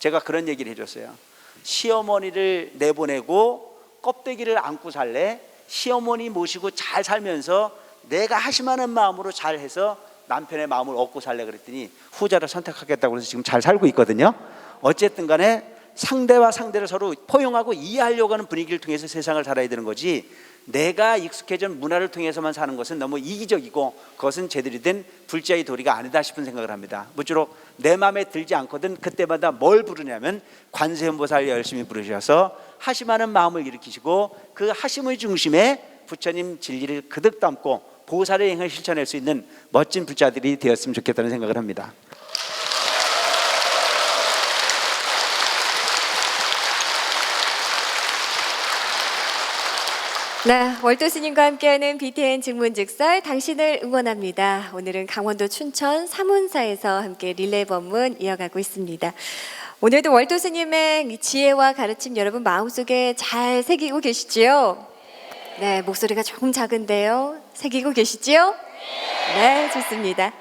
제가 그런 얘기를 해줬어요. 시어머니를 내보내고 껍데기를 안고 살래? 시어머니 모시고 잘 살면서 내가 하심하는 마음으로 잘해서 남편의 마음을 얻고 살래? 그랬더니 후자를 선택하겠다고 해서 지금 잘 살고 있거든요. 어쨌든 간에 상대와 상대를 서로 포용하고 이해하려고 하는 분위기를 통해서 세상을 살아야 되는 거지, 내가 익숙해진 문화를 통해서만 사는 것은 너무 이기적이고 그것은 제대로 된 불자의 도리가 아니다 싶은 생각을 합니다. 무쪼록 내 마음에 들지 않거든 그때마다 뭘 부르냐면 관세음보살 열심히 부르셔서 하심하는 마음을 일으키시고 그 하심의 중심에 부처님 진리를 그득 담고 보살의 행을 실천할 수 있는 멋진 불자들이 되었으면 좋겠다는 생각을 합니다. 네, 월도 스님과 함께하는 BTN 증문즉설 당신을 응원합니다. 오늘은 강원도 춘천 사문사에서 함께 릴레이 법문 이어가고 있습니다. 오늘도 월도 스님의 이 지혜와 가르침 여러분 마음속에 잘 새기고 계시지요? 네, 목소리가 조금 작은데요. 새기고 계시지요? 네, 좋습니다.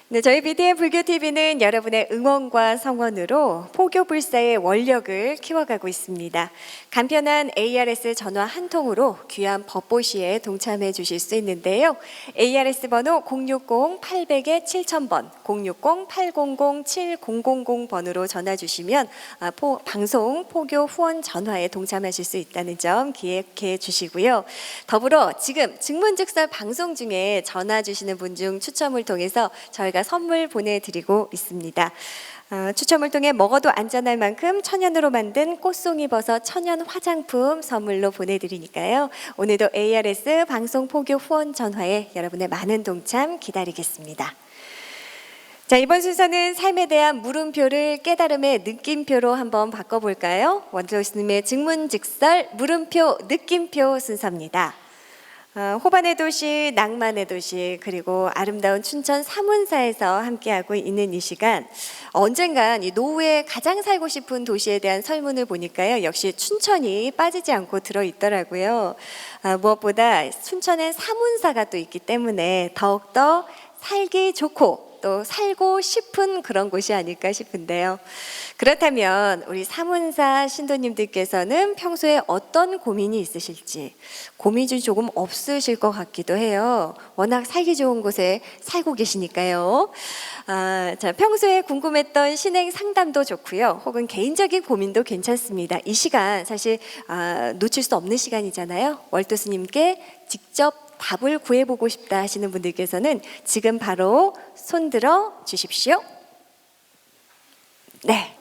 네, 저희 BTN 불교TV는 여러분의 응원과 성원으로 포교불사의 원력을 키워가고 있습니다. 간편한 ARS 전화 한 통으로 귀한 법보시에 동참해 주실 수 있는데요. ARS 번호 060-800-7000번, 060-800-7000번으로 전화 주시면 방송 포교 후원 전화에 동참하실 수 있다는 점 기억해 주시고요. 더불어 지금 증문즉설 방송 중에 전화 주시는 분 중 추첨을 통해서 저희가 선물 보내드리고 있습니다. 추첨을 통해 먹어도 안전할 만큼 천연으로 만든 꽃송이버섯 천연 화장품 선물로 보내드리니까요. 오늘도 ARS 방송 포교 후원 전화에 여러분의 많은 동참 기다리겠습니다. 자, 이번 순서는 삶에 대한 물음표를 깨달음의 느낌표로 한번 바꿔볼까요? 원조 스님의 증문즉설 물음표 느낌표 순서입니다. 호반의 도시, 낭만의 도시, 그리고 아름다운 춘천 사문사에서 함께하고 있는 이 시간, 언젠간 이 노후에 가장 살고 싶은 도시에 대한 설문을 보니까요, 역시 춘천이 빠지지 않고 들어있더라고요. 무엇보다 춘천엔 사문사가 또 있기 때문에 더욱더 살기 좋고 또 살고 싶은 그런 곳이 아닐까 싶은데요. 그렇다면 우리 사문사 신도님들께서는 평소에 어떤 고민이 있으실지, 고민이 조금 없으실 것 같기도 해요. 워낙 살기 좋은 곳에 살고 계시니까요. 자, 평소에 궁금했던 신행 상담도 좋고요. 혹은 개인적인 고민도 괜찮습니다. 이 시간 사실 놓칠 수 없는 시간이잖아요. 월도 스님께 직접 답을 구해보고 싶다 하시는 분들께서는 지금 바로 손들어 주십시오. 네.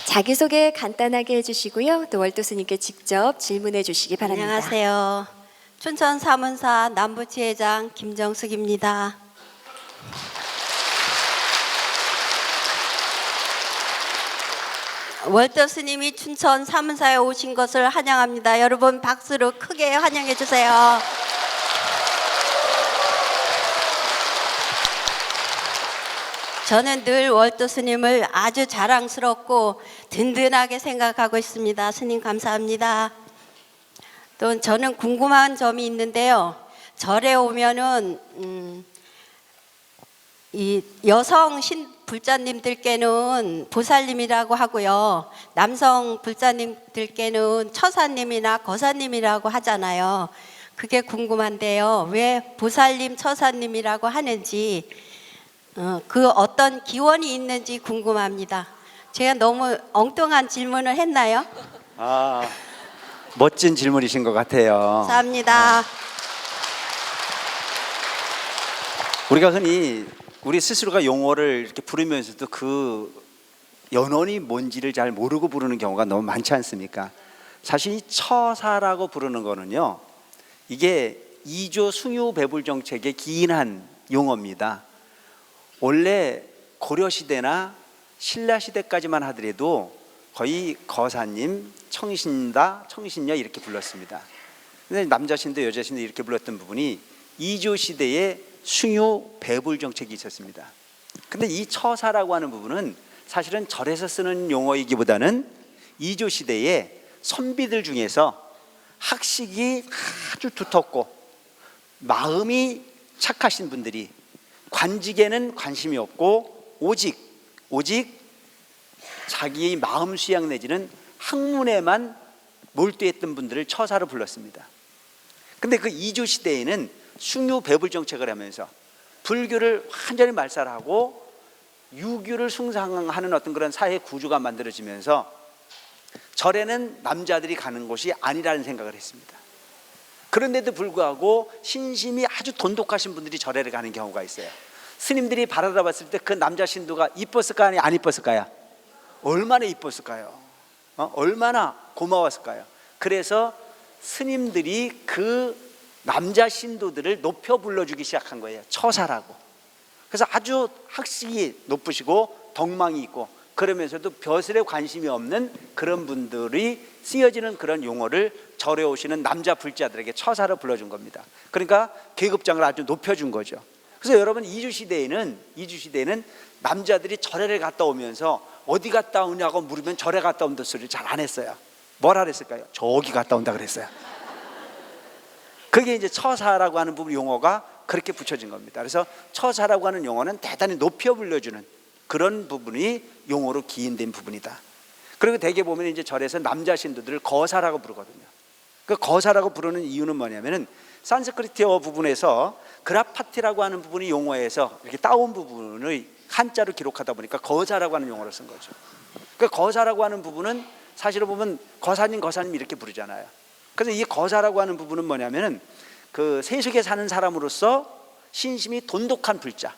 자기소개 간단하게 해주시고요. 또 월도 스님께 직접 질문해 주시기 바랍니다. 안녕하세요. 춘천 사문사 남부지회장 김정숙입니다. 월도 스님이 춘천 사문사에 오신 것을 환영합니다. 여러분 박수로 크게 환영해 주세요. 저는 늘 월도 스님을 아주 자랑스럽고 든든하게 생각하고 있습니다. 스님 감사합니다. 또 저는 궁금한 점이 있는데요. 절에 오면은 이 여성 불자님들께는 보살님이라고 하고요. 남성 불자님들께는 처사님이나 거사님이라고 하잖아요. 그게 궁금한데요. 왜 보살님, 처사님이라고 하는지 그 어떤 기원이 있는지 궁금합니다. 제가 너무 엉뚱한 질문을 했나요? 멋진 질문이신 것 같아요. 감사합니다. 우리가 흔히 우리 스스로가 용어를 이렇게 부르면서도 그 연원이 뭔지를 잘 모르고 부르는 경우가 너무 많지 않습니까? 사실 이 처사라고 부르는 거는요, 이게 이조 숭유배불 정책의 기인한 용어입니다. 원래 고려시대나 신라시대까지만 하더라도 거의 거사님, 청신다, 청신녀 이렇게 불렀습니다. 근데 남자신도 여자신도 이렇게 불렀던 부분이 이조 시대에 숭유배불 정책이 있었습니다. 근데 이 처사라고 하는 부분은 사실은 절에서 쓰는 용어이기보다는 이조 시대에 선비들 중에서 학식이 아주 두텁고 마음이 착하신 분들이 관직에는 관심이 없고 오직 자기의 마음 수양 내지는 학문에만 몰두했던 분들을 처사로 불렀습니다. 근데 그 이조 시대에는 숭유배불 정책을 하면서 불교를 완전히 말살하고 유교를 숭상하는 어떤 그런 사회 구조가 만들어지면서 절에는 남자들이 가는 곳이 아니라는 생각을 했습니다. 그런데도 불구하고 신심이 아주 돈독하신 분들이 절에 가는 경우가 있어요. 스님들이 바라다 봤을 때 그 남자 신도가 이뻤을까요? 안 이뻤을까요? 얼마나 이뻤을까요? 얼마나 고마웠을까요? 그래서 스님들이 그 남자 신도들을 높여 불러주기 시작한 거예요. 처사라고. 그래서 아주 학식이 높으시고 덕망이 있고 그러면서도 벼슬에 관심이 없는 그런 분들이 쓰여지는 그런 용어를 절에 오시는 남자 불자들에게 처사로 불러준 겁니다. 그러니까 계급장을 아주 높여준 거죠. 그래서 여러분 이주 시대에는 남자들이 절에를 갔다 오면서 어디 갔다 오냐고 물으면 절에 갔다 온다 소리를 잘 안 했어요. 뭐라 그랬을까요? 저기 갔다 온다 그랬어요. 그게 이제 처사라고 하는 부분 용어가 그렇게 붙여진 겁니다. 그래서 처사라고 하는 용어는 대단히 높여 불려주는 그런 부분이 용어로 기인된 부분이다. 그리고 대개 보면 이제 절에서 남자 신도들을 거사라고 부르거든요. 그 거사라고 부르는 이유는 뭐냐면은 산스크리트어 부분에서 그라파티라고 하는 부분이 용어에서 이렇게 따온 부분을 한자로 기록하다 보니까 거사라고 하는 용어를 쓴 거죠. 그 거사라고 하는 부분은 사실은 보면 거사님 이렇게 부르잖아요. 그래서 이 거사라고 하는 부분은 뭐냐면은 그 세속에 사는 사람으로서 신심이 돈독한 불자,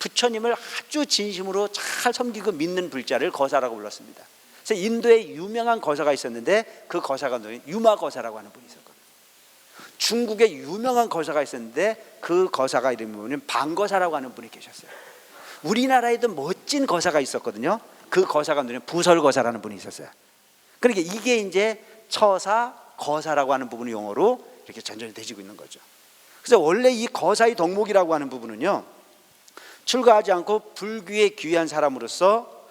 부처님을 아주 진심으로 잘 섬기고 믿는 불자를 거사라고 불렀습니다. 그래서 인도에 유명한 거사가 있었는데 그 거사가 유마 거사라고 하는 분이 있었거든요. 중국에 유명한 거사가 있었는데 그 거사가 이름이 뭐냐면 방거사라고 하는 분이 계셨어요. 우리나라에도 멋진 거사가 있었거든요. 그 거사가 뭐냐면 부설거사라는 분이 있었어요. 그러니까 이게 이제 처사, 거사라고 하는 부분의 용어로 이렇게 전전이 되지고 있는 거죠. 그래서 원래 이 거사의 덕목이라고 하는 부분은요, 출가하지 않고 불교에 귀한 사람으로서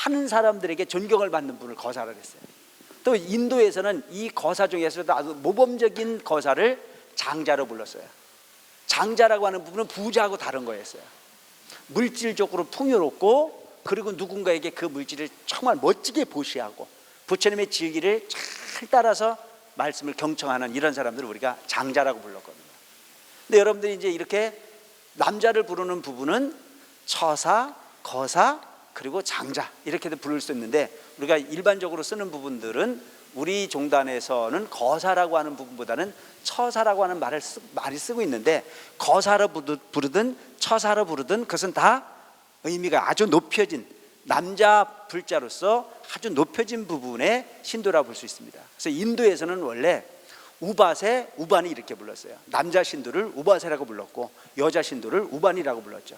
많은 사람들에게 존경을 받는 분을 거사를 했어요. 또 인도에서는 이 거사 중에서도 아주 모범적인 거사를 장자로 불렀어요. 장자라고 하는 부분은 부자하고 다른 거였어요. 물질적으로 풍요롭고 그리고 누군가에게 그 물질을 정말 멋지게 보시하고 부처님의 질기를 잘 따라서 말씀을 경청하는 이런 사람들을 우리가 장자라고 불렀거든요. 근데 여러분들이 이제 이렇게 남자를 부르는 부분은 처사, 거사, 그리고 장자 이렇게도 부를 수 있는데 우리가 일반적으로 쓰는 부분들은 우리 종단에서는 거사라고 하는 부분보다는 처사라고 하는 말이 쓰고 있는데 거사로 부르든 처사로 부르든 그것은 다 의미가 아주 높여진 남자 불자로서 아주 높여진 부분의 신도라고 볼 수 있습니다. 그래서 인도에서는 원래 우바세, 우반이 이렇게 불렀어요. 남자 신도를 우바세라고 불렀고 여자 신도를 우반이라고 불렀죠.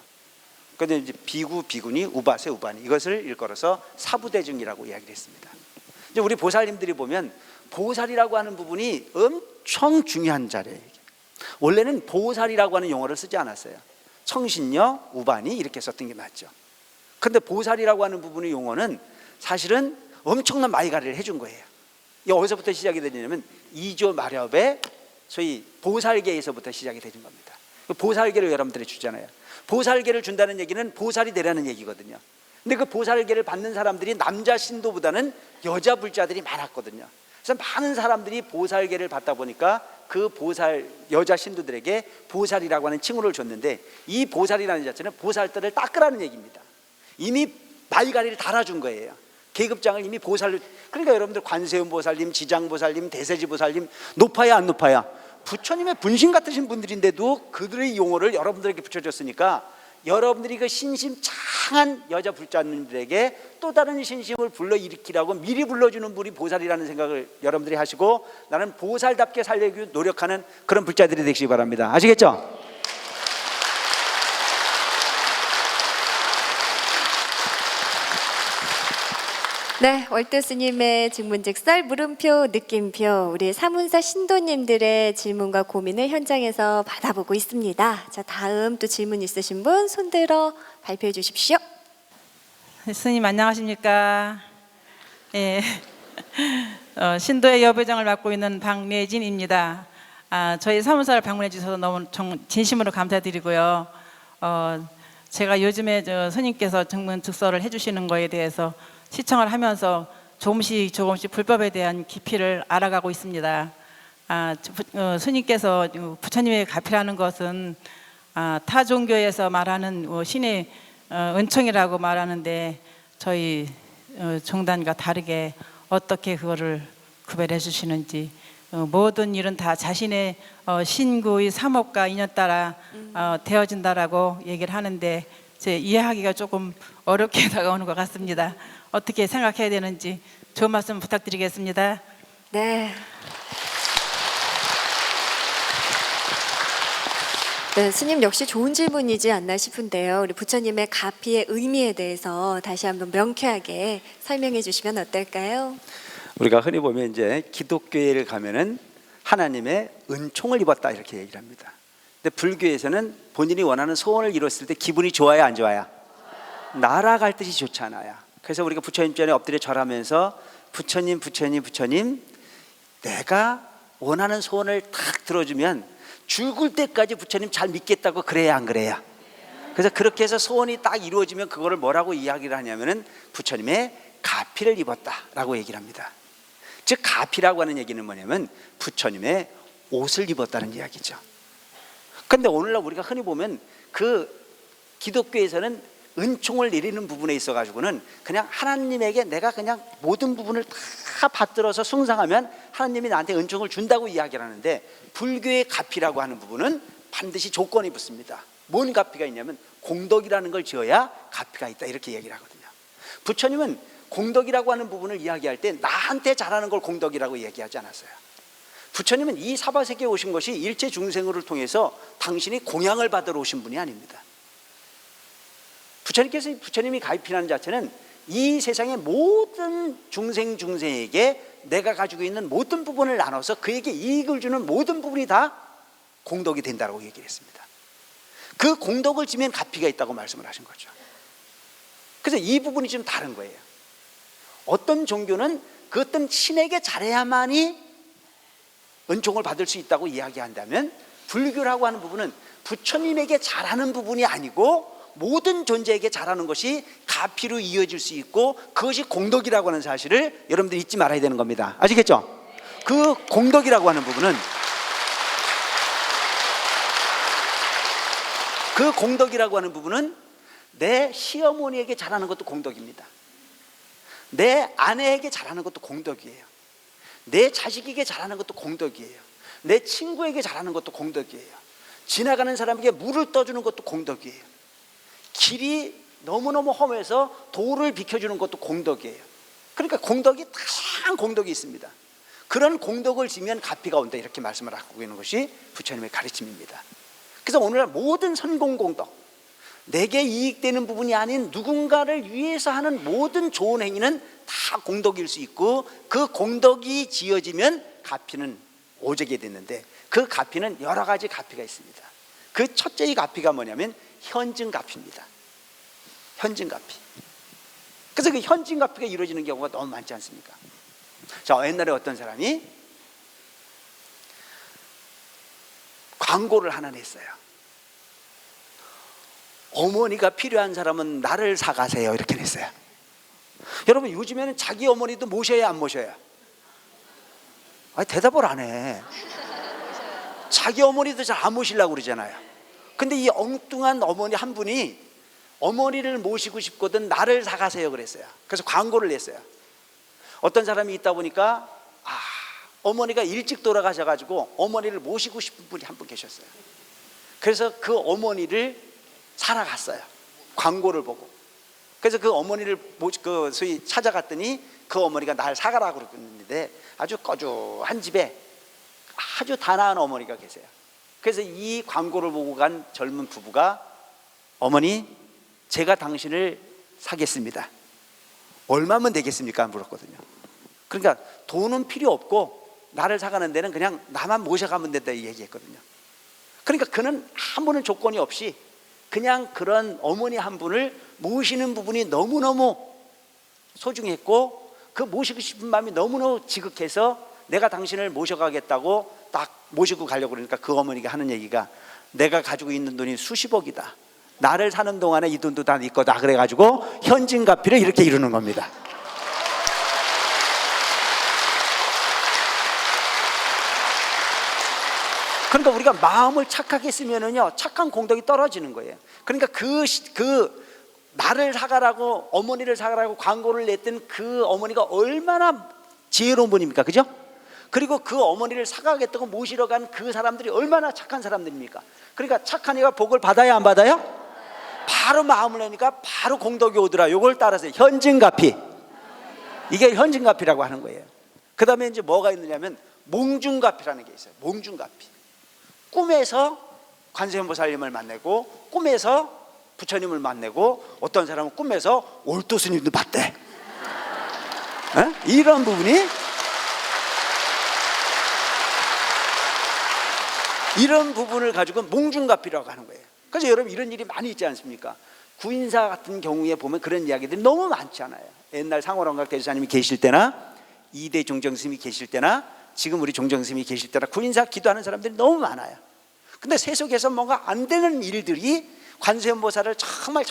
그런데 이제 비구, 비구니, 우바세, 우반이 이것을 일컬어서 사부대중이라고 이야기를 했습니다. 이제 우리 보살님들이 보면 보살이라고 하는 부분이 엄청 중요한 자리예요. 원래는 보살이라고 하는 용어를 쓰지 않았어요. 청신녀, 우반이 이렇게 썼던 게 맞죠. 그런데 보살이라고 하는 부분의 용어는 사실은 엄청난 마이가리를 해준 거예요. 이게 어디서부터 시작이 되냐면 이조 마렵의 소위 보살계에서부터 시작이 되는 겁니다. 보살계를 여러분들이 주잖아요. 보살계를 준다는 얘기는 보살이 되라는 얘기거든요. 근데 그 보살계를 받는 사람들이 남자 신도보다는 여자 불자들이 많았거든요. 그래서 많은 사람들이 보살계를 받다 보니까 그 보살 여자 신도들에게 보살이라고 하는 칭호를 줬는데 이 보살이라는 자체는 보살들을 닦으라는 얘기입니다. 이미 나이가리를 달아준 거예요. 계급장을 이미 보살로. 그러니까 여러분들 관세음 보살님, 지장 보살님, 대세지 보살님 높아야 안 높아야? 부처님의 분신 같으신 분들인데도 그들의 용어를 여러분들에게 붙여줬으니까 여러분들이 그 신심 잘 다양한 여자 불자님들에게 또 다른 신심을 불러일으키라고 미리 불러주는 분이 보살이라는 생각을 여러분들이 하시고, 나는 보살답게 살려고 노력하는 그런 불자들이 되시기 바랍니다. 아시겠죠? 네, 월드 스님의 증문즉설, 물음표, 느낌표, 우리 사문사 신도님들의 질문과 고민을 현장에서 받아보고 있습니다. 자, 다음 또 질문 있으신 분 손들어 발표해 주십시오. 스님 안녕하십니까? 예, 신도의 여배정을 맡고 있는 박래진입니다. 저희 사무소를 방문해 주셔서 너무 진심으로 감사드리고요. 제가 요즘에 스님께서 증문즉설을 해주시는 거에 대해서 시청을 하면서 조금씩 불법에 대한 깊이를 알아가고 있습니다. 스님께서 부처님의 가피라는 것은 타 종교에서 말하는 신의 은총이라고 말하는데, 저희 종단과 다르게 어떻게 그거를 구별해 주시는지, 모든 일은 다 자신의 신구의 삼업과 인연 따라 되어진다라고 얘기를 하는데, 제 이해하기가 조금 어렵게 다가오는 것 같습니다. 어떻게 생각해야 되는지 좋은 말씀 부탁드리겠습니다. 네. 네, 스님 역시 좋은 질문이지 않나 싶은데요. 우리 부처님의 가피의 의미에 대해서 다시 한번 명쾌하게 설명해 주시면 어떨까요? 우리가 흔히 보면 이제 기독교회를 가면은 하나님의 은총을 입었다 이렇게 얘기를 합니다. 근데 불교에서는 본인이 원하는 소원을 이뤘을 때 기분이 좋아요, 안 좋아요? 날아갈 듯이 좋잖아요. 그래서 우리가 부처님 전에 엎드려 절하면서 부처님, 부처님, 부처님, 내가 원하는 소원을 탁 들어주면 죽을 때까지 부처님 잘 믿겠다고 그래야 안 그래요? 그래서 그렇게 해서 소원이 딱 이루어지면 그거를 뭐라고 이야기를 하냐면은 부처님의 가피를 입었다라고 얘기를 합니다. 즉 가피라고 하는 얘기는 뭐냐면 부처님의 옷을 입었다는 이야기죠. 그런데 오늘날 우리가 흔히 보면 그 기독교에서는 은총을 내리는 부분에 있어 가지고는 그냥 하나님에게 내가 그냥 모든 부분을 다 받들어서 숭상하면 하나님이 나한테 은총을 준다고 이야기를 하는데, 불교의 가피라고 하는 부분은 반드시 조건이 붙습니다. 뭔 가피가 있냐면 공덕이라는 걸 지어야 가피가 있다 이렇게 얘기를 하거든요. 부처님은 공덕이라고 하는 부분을 이야기할 때 나한테 잘하는 걸 공덕이라고 얘기하지 않았어요. 부처님은 이 사바세계에 오신 것이 일체 중생을 통해서 당신이 공양을 받으러 오신 분이 아닙니다. 부처님이 가입이라는 자체는 이 세상의 모든 중생에게 내가 가지고 있는 모든 부분을 나눠서 그에게 이익을 주는 모든 부분이 다 공덕이 된다고 얘기를 했습니다. 그 공덕을 지면 가피가 있다고 말씀을 하신 거죠. 그래서 이 부분이 좀 다른 거예요. 어떤 종교는 그 어떤 신에게 잘해야만이 은총을 받을 수 있다고 이야기한다면, 불교라고 하는 부분은 부처님에게 잘하는 부분이 아니고 모든 존재에게 잘하는 것이 가피로 이어질 수 있고 그것이 공덕이라고 하는 사실을 여러분들 잊지 말아야 되는 겁니다. 아시겠죠? 그 공덕이라고 하는 부분은, 그 공덕이라고 하는 부분은 내 시어머니에게 잘하는 것도 공덕입니다. 내 아내에게 잘하는 것도 공덕이에요. 내 자식에게 잘하는 것도 공덕이에요. 내 친구에게 잘하는 것도 공덕이에요. 지나가는 사람에게 물을 떠주는 것도 공덕이에요. 길이 너무너무 험해서 도를 비켜주는 것도 공덕이에요. 그러니까 공덕이 다양한 공덕이 있습니다. 그런 공덕을 지면 가피가 온다 이렇게 말씀을 하고 있는 것이 부처님의 가르침입니다. 그래서 오늘날 모든 선공공덕, 내게 이익되는 부분이 아닌 누군가를 위해서 하는 모든 좋은 행위는 다 공덕일 수 있고, 그 공덕이 지어지면 가피는 오지게 됐는데, 그 가피는 여러 가지 가피가 있습니다. 그 첫째의 가피가 뭐냐면 현증가피입니다. 현증가피. 그래서 그 현증가피가 이루어지는 경우가 너무 많지 않습니까? 자, 옛날에 어떤 사람이 광고를 하나 냈어요. 어머니가 필요한 사람은 나를 사가세요 이렇게 냈어요. 여러분 요즘에는 자기 어머니도 모셔야 안 모셔요? 대답을 안 해. 자기 어머니도 잘 안 모시려고 그러잖아요. 근데 이 엉뚱한 어머니 한 분이 어머니를 모시고 싶거든 나를 사가세요 그랬어요. 그래서 광고를 냈어요. 어떤 사람이 있다 보니까 어머니가 일찍 돌아가셔가지고 어머니를 모시고 싶은 분이 한 분 계셨어요. 그래서 그 어머니를 사러 갔어요. 광고를 보고. 그래서 그 어머니를 그 소위 찾아갔더니 그 어머니가 날 사가라고 그랬는데 아주 꺼주한 집에 아주 단아한 어머니가 계세요. 그래서 이 광고를 보고 간 젊은 부부가 어머니 제가 당신을 사겠습니다. 얼마면 되겠습니까? 물었거든요. 그러니까 돈은 필요 없고 나를 사가는 데는 그냥 나만 모셔가면 된다 이 얘기했거든요. 그러니까 그는 아무런 조건이 없이 그냥 그런 어머니 한 분을 모시는 부분이 너무너무 소중했고 그 모시고 싶은 마음이 너무너무 지극해서 내가 당신을 모셔가겠다고 딱 모시고 가려고 그러니까 그 어머니가 하는 얘기가 내가 가지고 있는 돈이 수십억이다. 나를 사는 동안에 이 돈도 다 네 거다. 그래가지고 현진가피를 이렇게 이루는 겁니다. 그러니까 우리가 마음을 착하게 쓰면은요 착한 공덕이 떨어지는 거예요. 그러니까 그 나를 사가라고 어머니를 사가라고 광고를 냈던 그 어머니가 얼마나 지혜로운 분입니까, 그죠? 그리고 그 어머니를 사가겠다고 모시러 간 그 사람들이 얼마나 착한 사람들입니까? 그러니까 착한 이가 복을 받아야 안 받아요? 바로 마음을 내니까 바로 공덕이 오더라. 요걸 따라서 현진가피, 이게 현진가피라고 하는 거예요. 그 다음에 이제 뭐가 있느냐면 몽중가피라는 게 있어요. 몽중가피. 꿈에서 관세음보살님을 만나고 꿈에서 부처님을 만나고 어떤 사람은 꿈에서 올도스님도 봤대. 이런 부분이 이런 부분을 가지고 몽중가피라고 하는 거예요. 그래서 여러분 이런 일이 많이 있지 않습니까? 구인사 같은 경우에 보면 그런 이야기들이 너무 많잖아요. 옛날 상호랑각 대주사님이 계실 때나 이대 종정스님이 계실 때나 지금 우리 종정스님이 계실 때나 구인사 기도하는 사람들이 너무 많아요. 근데 세속에서 뭔가 안 되는 일들이 관세음보살을 정말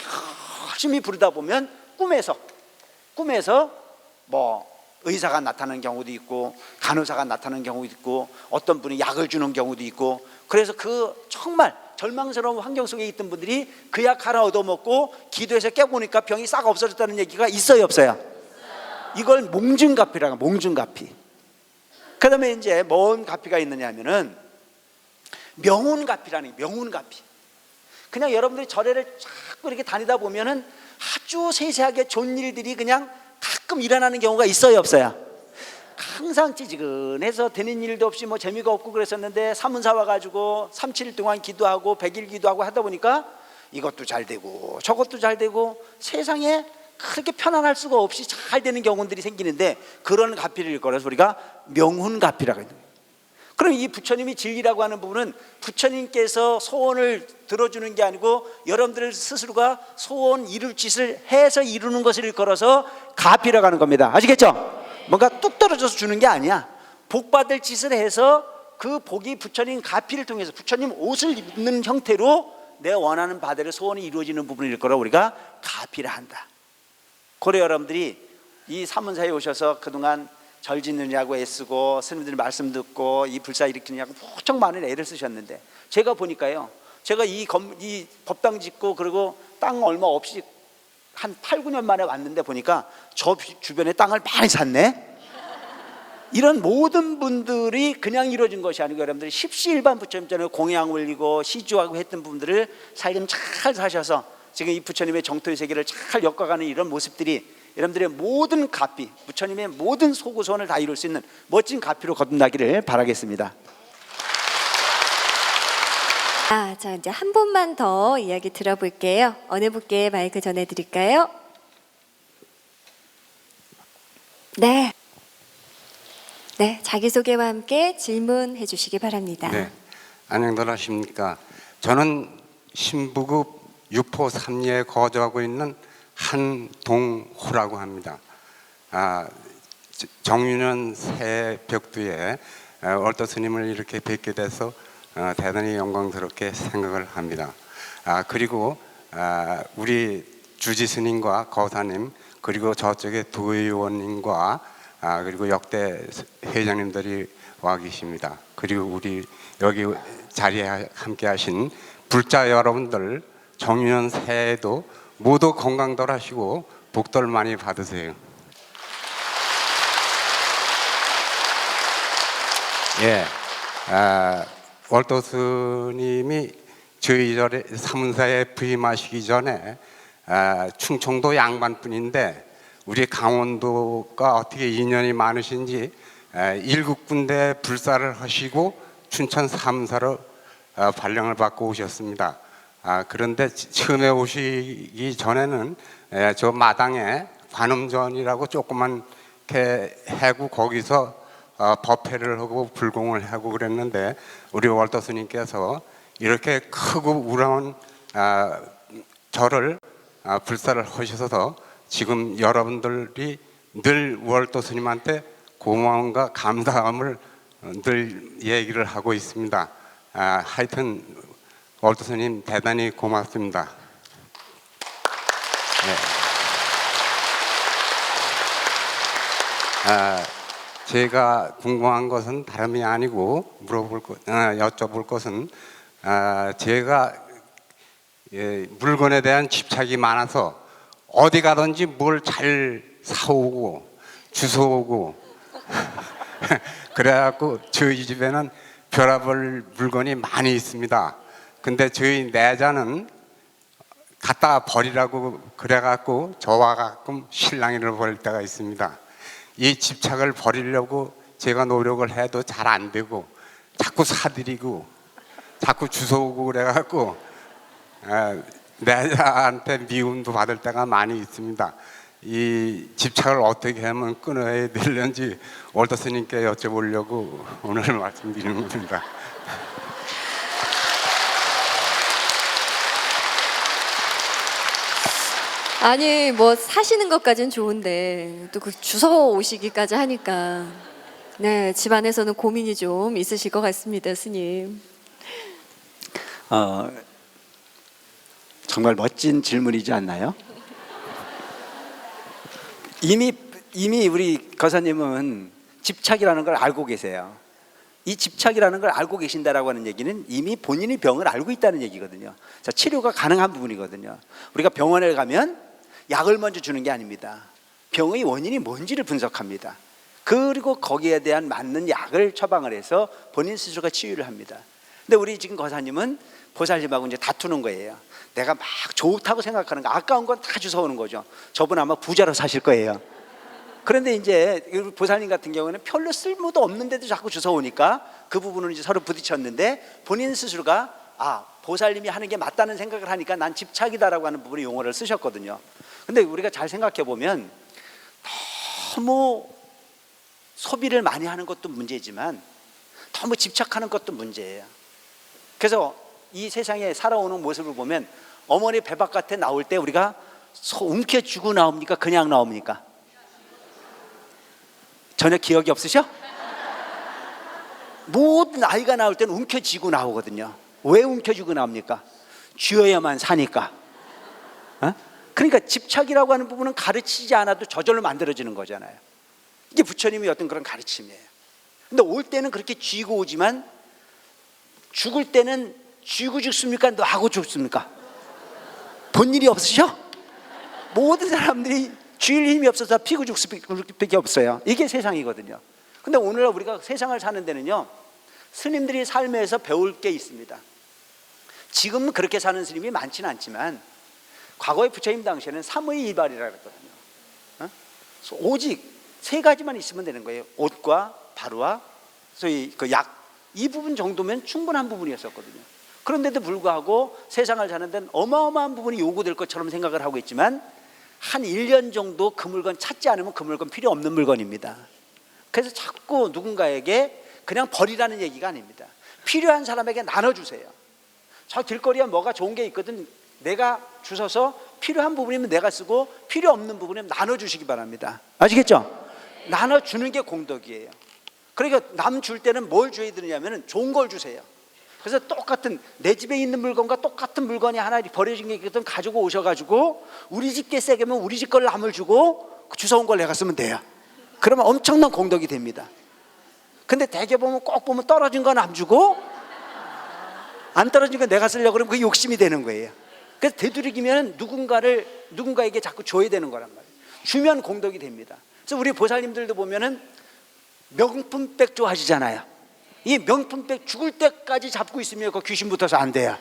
열심히 부르다 보면 꿈에서 뭐 의사가 나타나는 경우도 있고 간호사가 나타나는 경우도 있고 어떤 분이 약을 주는 경우도 있고 그래서 그 정말 절망스러운 환경 속에 있던 분들이 그 약 하나 얻어먹고 기도해서 깨보니까 병이 싹 없어졌다는 얘기가 있어요, 없어요? 이걸 몽중가피라고, 몽중가피. 그 다음에 이제 뭔 가피가 있느냐 하면은 명운가피라는 게, 명운가피. 그냥 여러분들이 절에를 자꾸 이렇게 다니다 보면은 아주 세세하게 좋은 일들이 그냥 가끔 일어나는 경우가 있어요, 없어요? 항상 찌지근해서 되는 일도 없이 뭐 재미가 없고 그랬었는데 사문사 와가지고 3-7일 동안 기도하고 100일 기도하고 하다 보니까 이것도 잘 되고 저것도 잘 되고 세상에 그렇게 편안할 수가 없이 잘 되는 경우들이 생기는데 그런 가피를 일컬어서 우리가 명운가피라고 해요. 그럼 이 부처님이 진리라고 하는 부분은 부처님께서 소원을 들어주는 게 아니고 여러분들 스스로가 소원 이룰 짓을 해서 이루는 것을 일컬어서 가피라고 하는 겁니다. 아시겠죠? 뭔가 뚝 떨어져서 주는 게 아니야. 복 받을 짓을 해서 그 복이 부처님 가피를 통해서 부처님 옷을 입는 형태로 내 원하는 바대로 소원이 이루어지는 부분을 일컬어 우리가 가피라 한다. 고려 여러분들이 이 사문사에 오셔서 그동안 절 짓느냐고 애쓰고 스님들 말씀 듣고 이 불사 일으키느냐고 무척 많은 애를 쓰셨는데 제가 보니까요, 제가 이 법당 짓고 그리고 땅 얼마 없이 한 8-9년 만에 왔는데 보니까 저 주변에 땅을 많이 샀네. 이런 모든 분들이 그냥 이루어진 것이 아니고 여러분들이 십시일반 부처님 전에 공양 올리고 시주하고 했던 분들을 살림 잘 사셔서 지금 이 부처님의 정토의 세계를 잘 엮어가는 이런 모습들이 여러분들의 모든 가피, 부처님의 모든 소구소원을 다 이룰 수 있는 멋진 가피로 거듭나기를 바라겠습니다. 자 이제 한 분만 더 이야기 들어볼게요. 어느 분께 마이크 전해드릴까요? 네, 자기소개와 함께 질문해 주시기 바랍니다. 네, 안녕들 하십니까? 저는 신부급 유포 3리에 거주하고 있는 한동호라고 합니다. 정유년 새벽두에 얼도 스님을 이렇게 뵙게 돼서 대단히 영광스럽게 생각을 합니다. 그리고 우리 주지 스님과 거사님 그리고 저쪽에 도의원님과 그리고 역대 회장님들이 와 계십니다. 그리고 우리 여기 자리에 함께 하신 불자 여러분들 정유년 새해에도 모두 건강들 하시고 복들 많이 받으세요. 예, 월도 스님이 저희 절에 사문사에 부임하시기 전에 충청도 양반뿐인데 우리 강원도가 어떻게 인연이 많으신지 일곱 군데 불사를 하시고 춘천 사문사로 발령을 받고 오셨습니다. 그런데 처음에 오시기 전에는 저 마당에 관음전이라고 조그만 해구 거기서 법회를 하고 불공을 하고 그랬는데 우리 월터 스님께서 이렇게 크고 우러운 절을 불사를 하셔서 지금 여러분들이 늘 월터 스님한테 고마움과 감사함을 늘 얘기를 하고 있습니다. 하여튼 월터 스님 대단히 고맙습니다. 네. 제가 궁금한 것은 다름이 아니고 여쭤볼 것은 제가 물건에 대한 집착이 많아서 어디 가든지 뭘 잘 사오고 주워오고 그래갖고 저희 집에는 별의별 물건이 많이 있습니다. 근데 저희 내자는 갖다 버리라고 그래갖고 저와 가끔 실랑이를 벌일 때가 있습니다. 이 집착을 버리려고 제가 노력을 해도 잘 안 되고 자꾸 사들이고 자꾸 주워오고 그래갖고 내한테 미움도 받을 때가 많이 있습니다. 이 집착을 어떻게 하면 끊어야 되는지 월터 스님께 여쭤보려고 오늘 말씀드리는 겁니다. 아니 뭐 사시는 것까지는 좋은데 또 그 주워 오시기까지 하니까 네 집안에서는 고민이 좀 있으실 것 같습니다, 스님. 정말 멋진 질문이지 않나요? 이미 우리 거사님은 집착이라는 걸 알고 계세요. 이 집착이라는 걸 알고 계신다라고 하는 얘기는 이미 본인이 병을 알고 있다는 얘기거든요. 자, 치료가 가능한 부분이거든요. 우리가 병원에 가면 약을 먼저 주는 게 아닙니다. 병의 원인이 뭔지를 분석합니다. 그리고 거기에 대한 맞는 약을 처방을 해서 본인 스스로가 치유를 합니다. 근데 우리 지금 거사님은 보살님하고 이제 다투는 거예요. 내가 막 좋다고 생각하는 거, 아까운 건 다 주워오는 거죠. 저분 아마 부자로 사실 거예요. 그런데 이제 보살님 같은 경우는 별로 쓸모도 없는데도 자꾸 주워오니까 그 부분은 이제 서로 부딪혔는데 본인 스스로가 보살님이 하는 게 맞다는 생각을 하니까 난 집착이다라고 하는 부분의 용어를 쓰셨거든요. 근데 우리가 잘 생각해 보면 너무 소비를 많이 하는 것도 문제지만 너무 집착하는 것도 문제예요. 그래서 이 세상에 살아오는 모습을 보면 어머니 배 바깥에 나올 때 우리가 움켜쥐고 나옵니까? 그냥 나옵니까? 전혀 기억이 없으셔? 모든 아이가 나올 때는 움켜쥐고 나오거든요. 왜 움켜쥐고 나옵니까? 쥐어야만 사니까. 그러니까 집착이라고 하는 부분은 가르치지 않아도 저절로 만들어지는 거잖아요. 이게 부처님의 어떤 그런 가르침이에요. 근데 올 때는 그렇게 쥐고 오지만 죽을 때는 쥐고 죽습니까? 놔하고 죽습니까? 본 일이 없으셔? 모든 사람들이 쥐일 힘이 없어서 피고 죽을 수밖에 없어요. 이게 세상이거든요. 근데 오늘 우리가 세상을 사는 데는요, 스님들이 삶에서 배울 게 있습니다. 지금 그렇게 사는 스님이 많지는 않지만 과거의 부처님 당시에는 삼의이발이라고 했거든요. 오직 세 가지만 있으면 되는 거예요. 옷과 바루와 소위 그 약, 이 부분 정도면 충분한 부분이었었거든요. 그런데도 불구하고 세상을 사는 데는 어마어마한 부분이 요구될 것처럼 생각을 하고 있지만 한 1년 정도 그 물건 찾지 않으면 그 물건 필요 없는 물건입니다. 그래서 자꾸 누군가에게 그냥 버리라는 얘기가 아닙니다. 필요한 사람에게 나눠주세요. 저 길거리에 뭐가 좋은 게 있거든, 내가 주워서 필요한 부분이면 내가 쓰고 필요 없는 부분이면 나눠주시기 바랍니다. 아시겠죠? 나눠주는 게 공덕이에요. 그러니까 남 줄 때는 뭘 줘야 되느냐면 좋은 걸 주세요. 그래서 똑같은 내 집에 있는 물건과 똑같은 물건이 하나 버려진 게 있거든 가지고 오셔가지고 우리 집 게 세게면 우리 집 걸 남을 주고 주워온 걸 내가 쓰면 돼요. 그러면 엄청난 공덕이 됩니다. 근데 대개 보면 꼭 보면 떨어진 건 안 주고 안 떨어진 건 내가 쓰려고 그러면 그게 욕심이 되는 거예요. 그래서 되도록이면 누군가에게 자꾸 줘야 되는 거란 말이에요. 주면 공덕이 됩니다. 그래서 우리 보살님들도 보면은 명품백 좋아하시잖아요. 이 명품백 죽을 때까지 잡고 있으면 그 귀신 붙어서 안 돼요.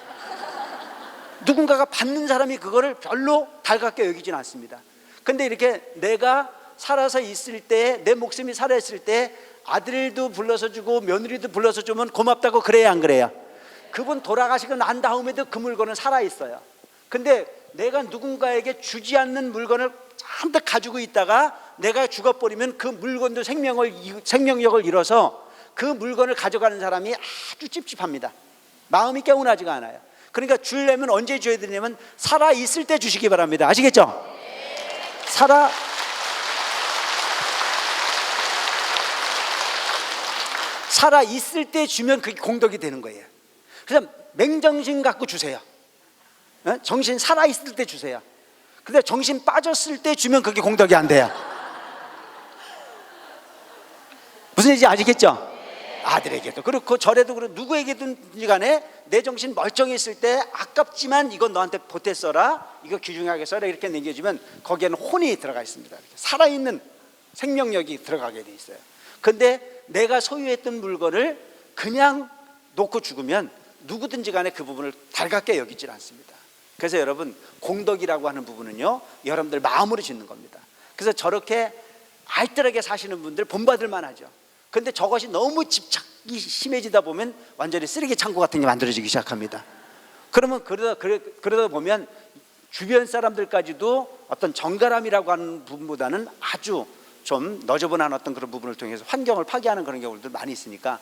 누군가가 받는 사람이 그거를 별로 달갑게 여기진 않습니다. 근데 이렇게 내가 살아서 있을 때, 내 목숨이 살아있을 때 아들도 불러서 주고 며느리도 불러서 주면 고맙다고 그래야 안 그래요? 그분 돌아가시고 난 다음에도 그 물건은 살아있어요. 근데 내가 누군가에게 주지 않는 물건을 잔뜩 가지고 있다가 내가 죽어버리면 그 물건도 생명력을 잃어서 그 물건을 가져가는 사람이 아주 찝찝합니다. 마음이 개운하지가 않아요. 그러니까 주려면 언제 줘야 되냐면 살아있을 때 주시기 바랍니다. 아시겠죠? 살아있을 때 주면 그게 공덕이 되는 거예요. 그래서 맹정신 갖고 주세요. 정신 살아있을 때 주세요. 근데 정신 빠졌을 때 주면 그게 공덕이 안 돼요. 무슨 얘기인지 아시겠죠? 아들에게도 그렇고 저래도 그렇고 누구에게든지 간에 내 정신 멀쩡했을 때 아깝지만 이건 너한테 보태 써라, 이거 귀중하게 써라 이렇게 남겨주면 거기에는 혼이 들어가 있습니다. 살아있는 생명력이 들어가게 돼 있어요. 근데 내가 소유했던 물건을 그냥 놓고 죽으면 누구든지 간에 그 부분을 달갑게 여기질 않습니다. 그래서 여러분, 공덕이라고 하는 부분은요, 여러분들 마음으로 짓는 겁니다. 그래서 저렇게 알뜰하게 사시는 분들 본받을 만하죠. 근데 저것이 너무 집착이 심해지다 보면 완전히 쓰레기 창고 같은 게 만들어지기 시작합니다. 그러면 그러다 보면 주변 사람들까지도 어떤 정갈함이라고 하는 부분보다는 아주 좀 너저분한 어떤 그런 부분을 통해서 환경을 파괴하는 그런 경우들 많이 있으니까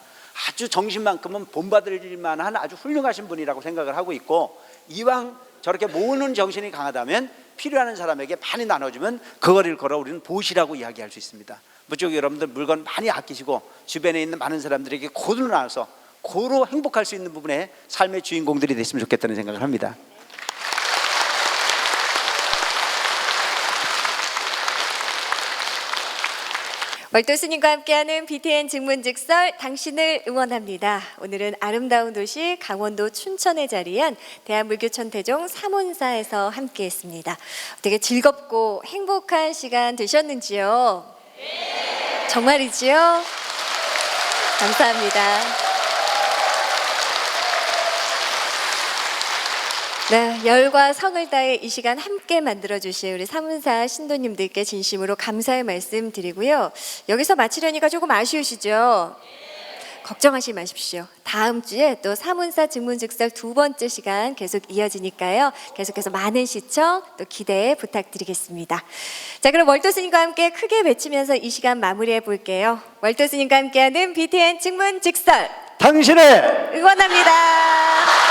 아주 정신만큼은 본받을 만한 아주 훌륭하신 분이라고 생각을 하고 있고, 이왕 저렇게 모으는 정신이 강하다면 필요한 사람에게 많이 나눠주면 그걸 일컬어 우리는 보시라고 이야기할 수 있습니다. 무척 여러분들 물건 많이 아끼시고 주변에 있는 많은 사람들에게 고루 나눠서 고루 행복할 수 있는 부분에 삶의 주인공들이 됐으면 좋겠다는 생각을 합니다. 월도 스님과 함께하는 BTN 증문즉설 당신을 응원합니다. 오늘은 아름다운 도시 강원도 춘천에 자리한 대한불교천태종 사문사에서 함께했습니다. 되게 즐겁고 행복한 시간 되셨는지요? 네. 정말이지요? 감사합니다. 네, 열과 성을 다해 이 시간 함께 만들어주신 우리 사문사 신도님들께 진심으로 감사의 말씀 드리고요. 여기서 마치려니까 조금 아쉬우시죠? 걱정하지 마십시오. 다음 주에 또 사문사 증문즉설 두 번째 시간 계속 이어지니까요. 계속해서 많은 시청 또 기대 부탁드리겠습니다. 자, 그럼 월도 스님과 함께 크게 외치면서 이 시간 마무리해 볼게요. 월도 스님과 함께하는 BTN 증문즉설 당신을 응원합니다.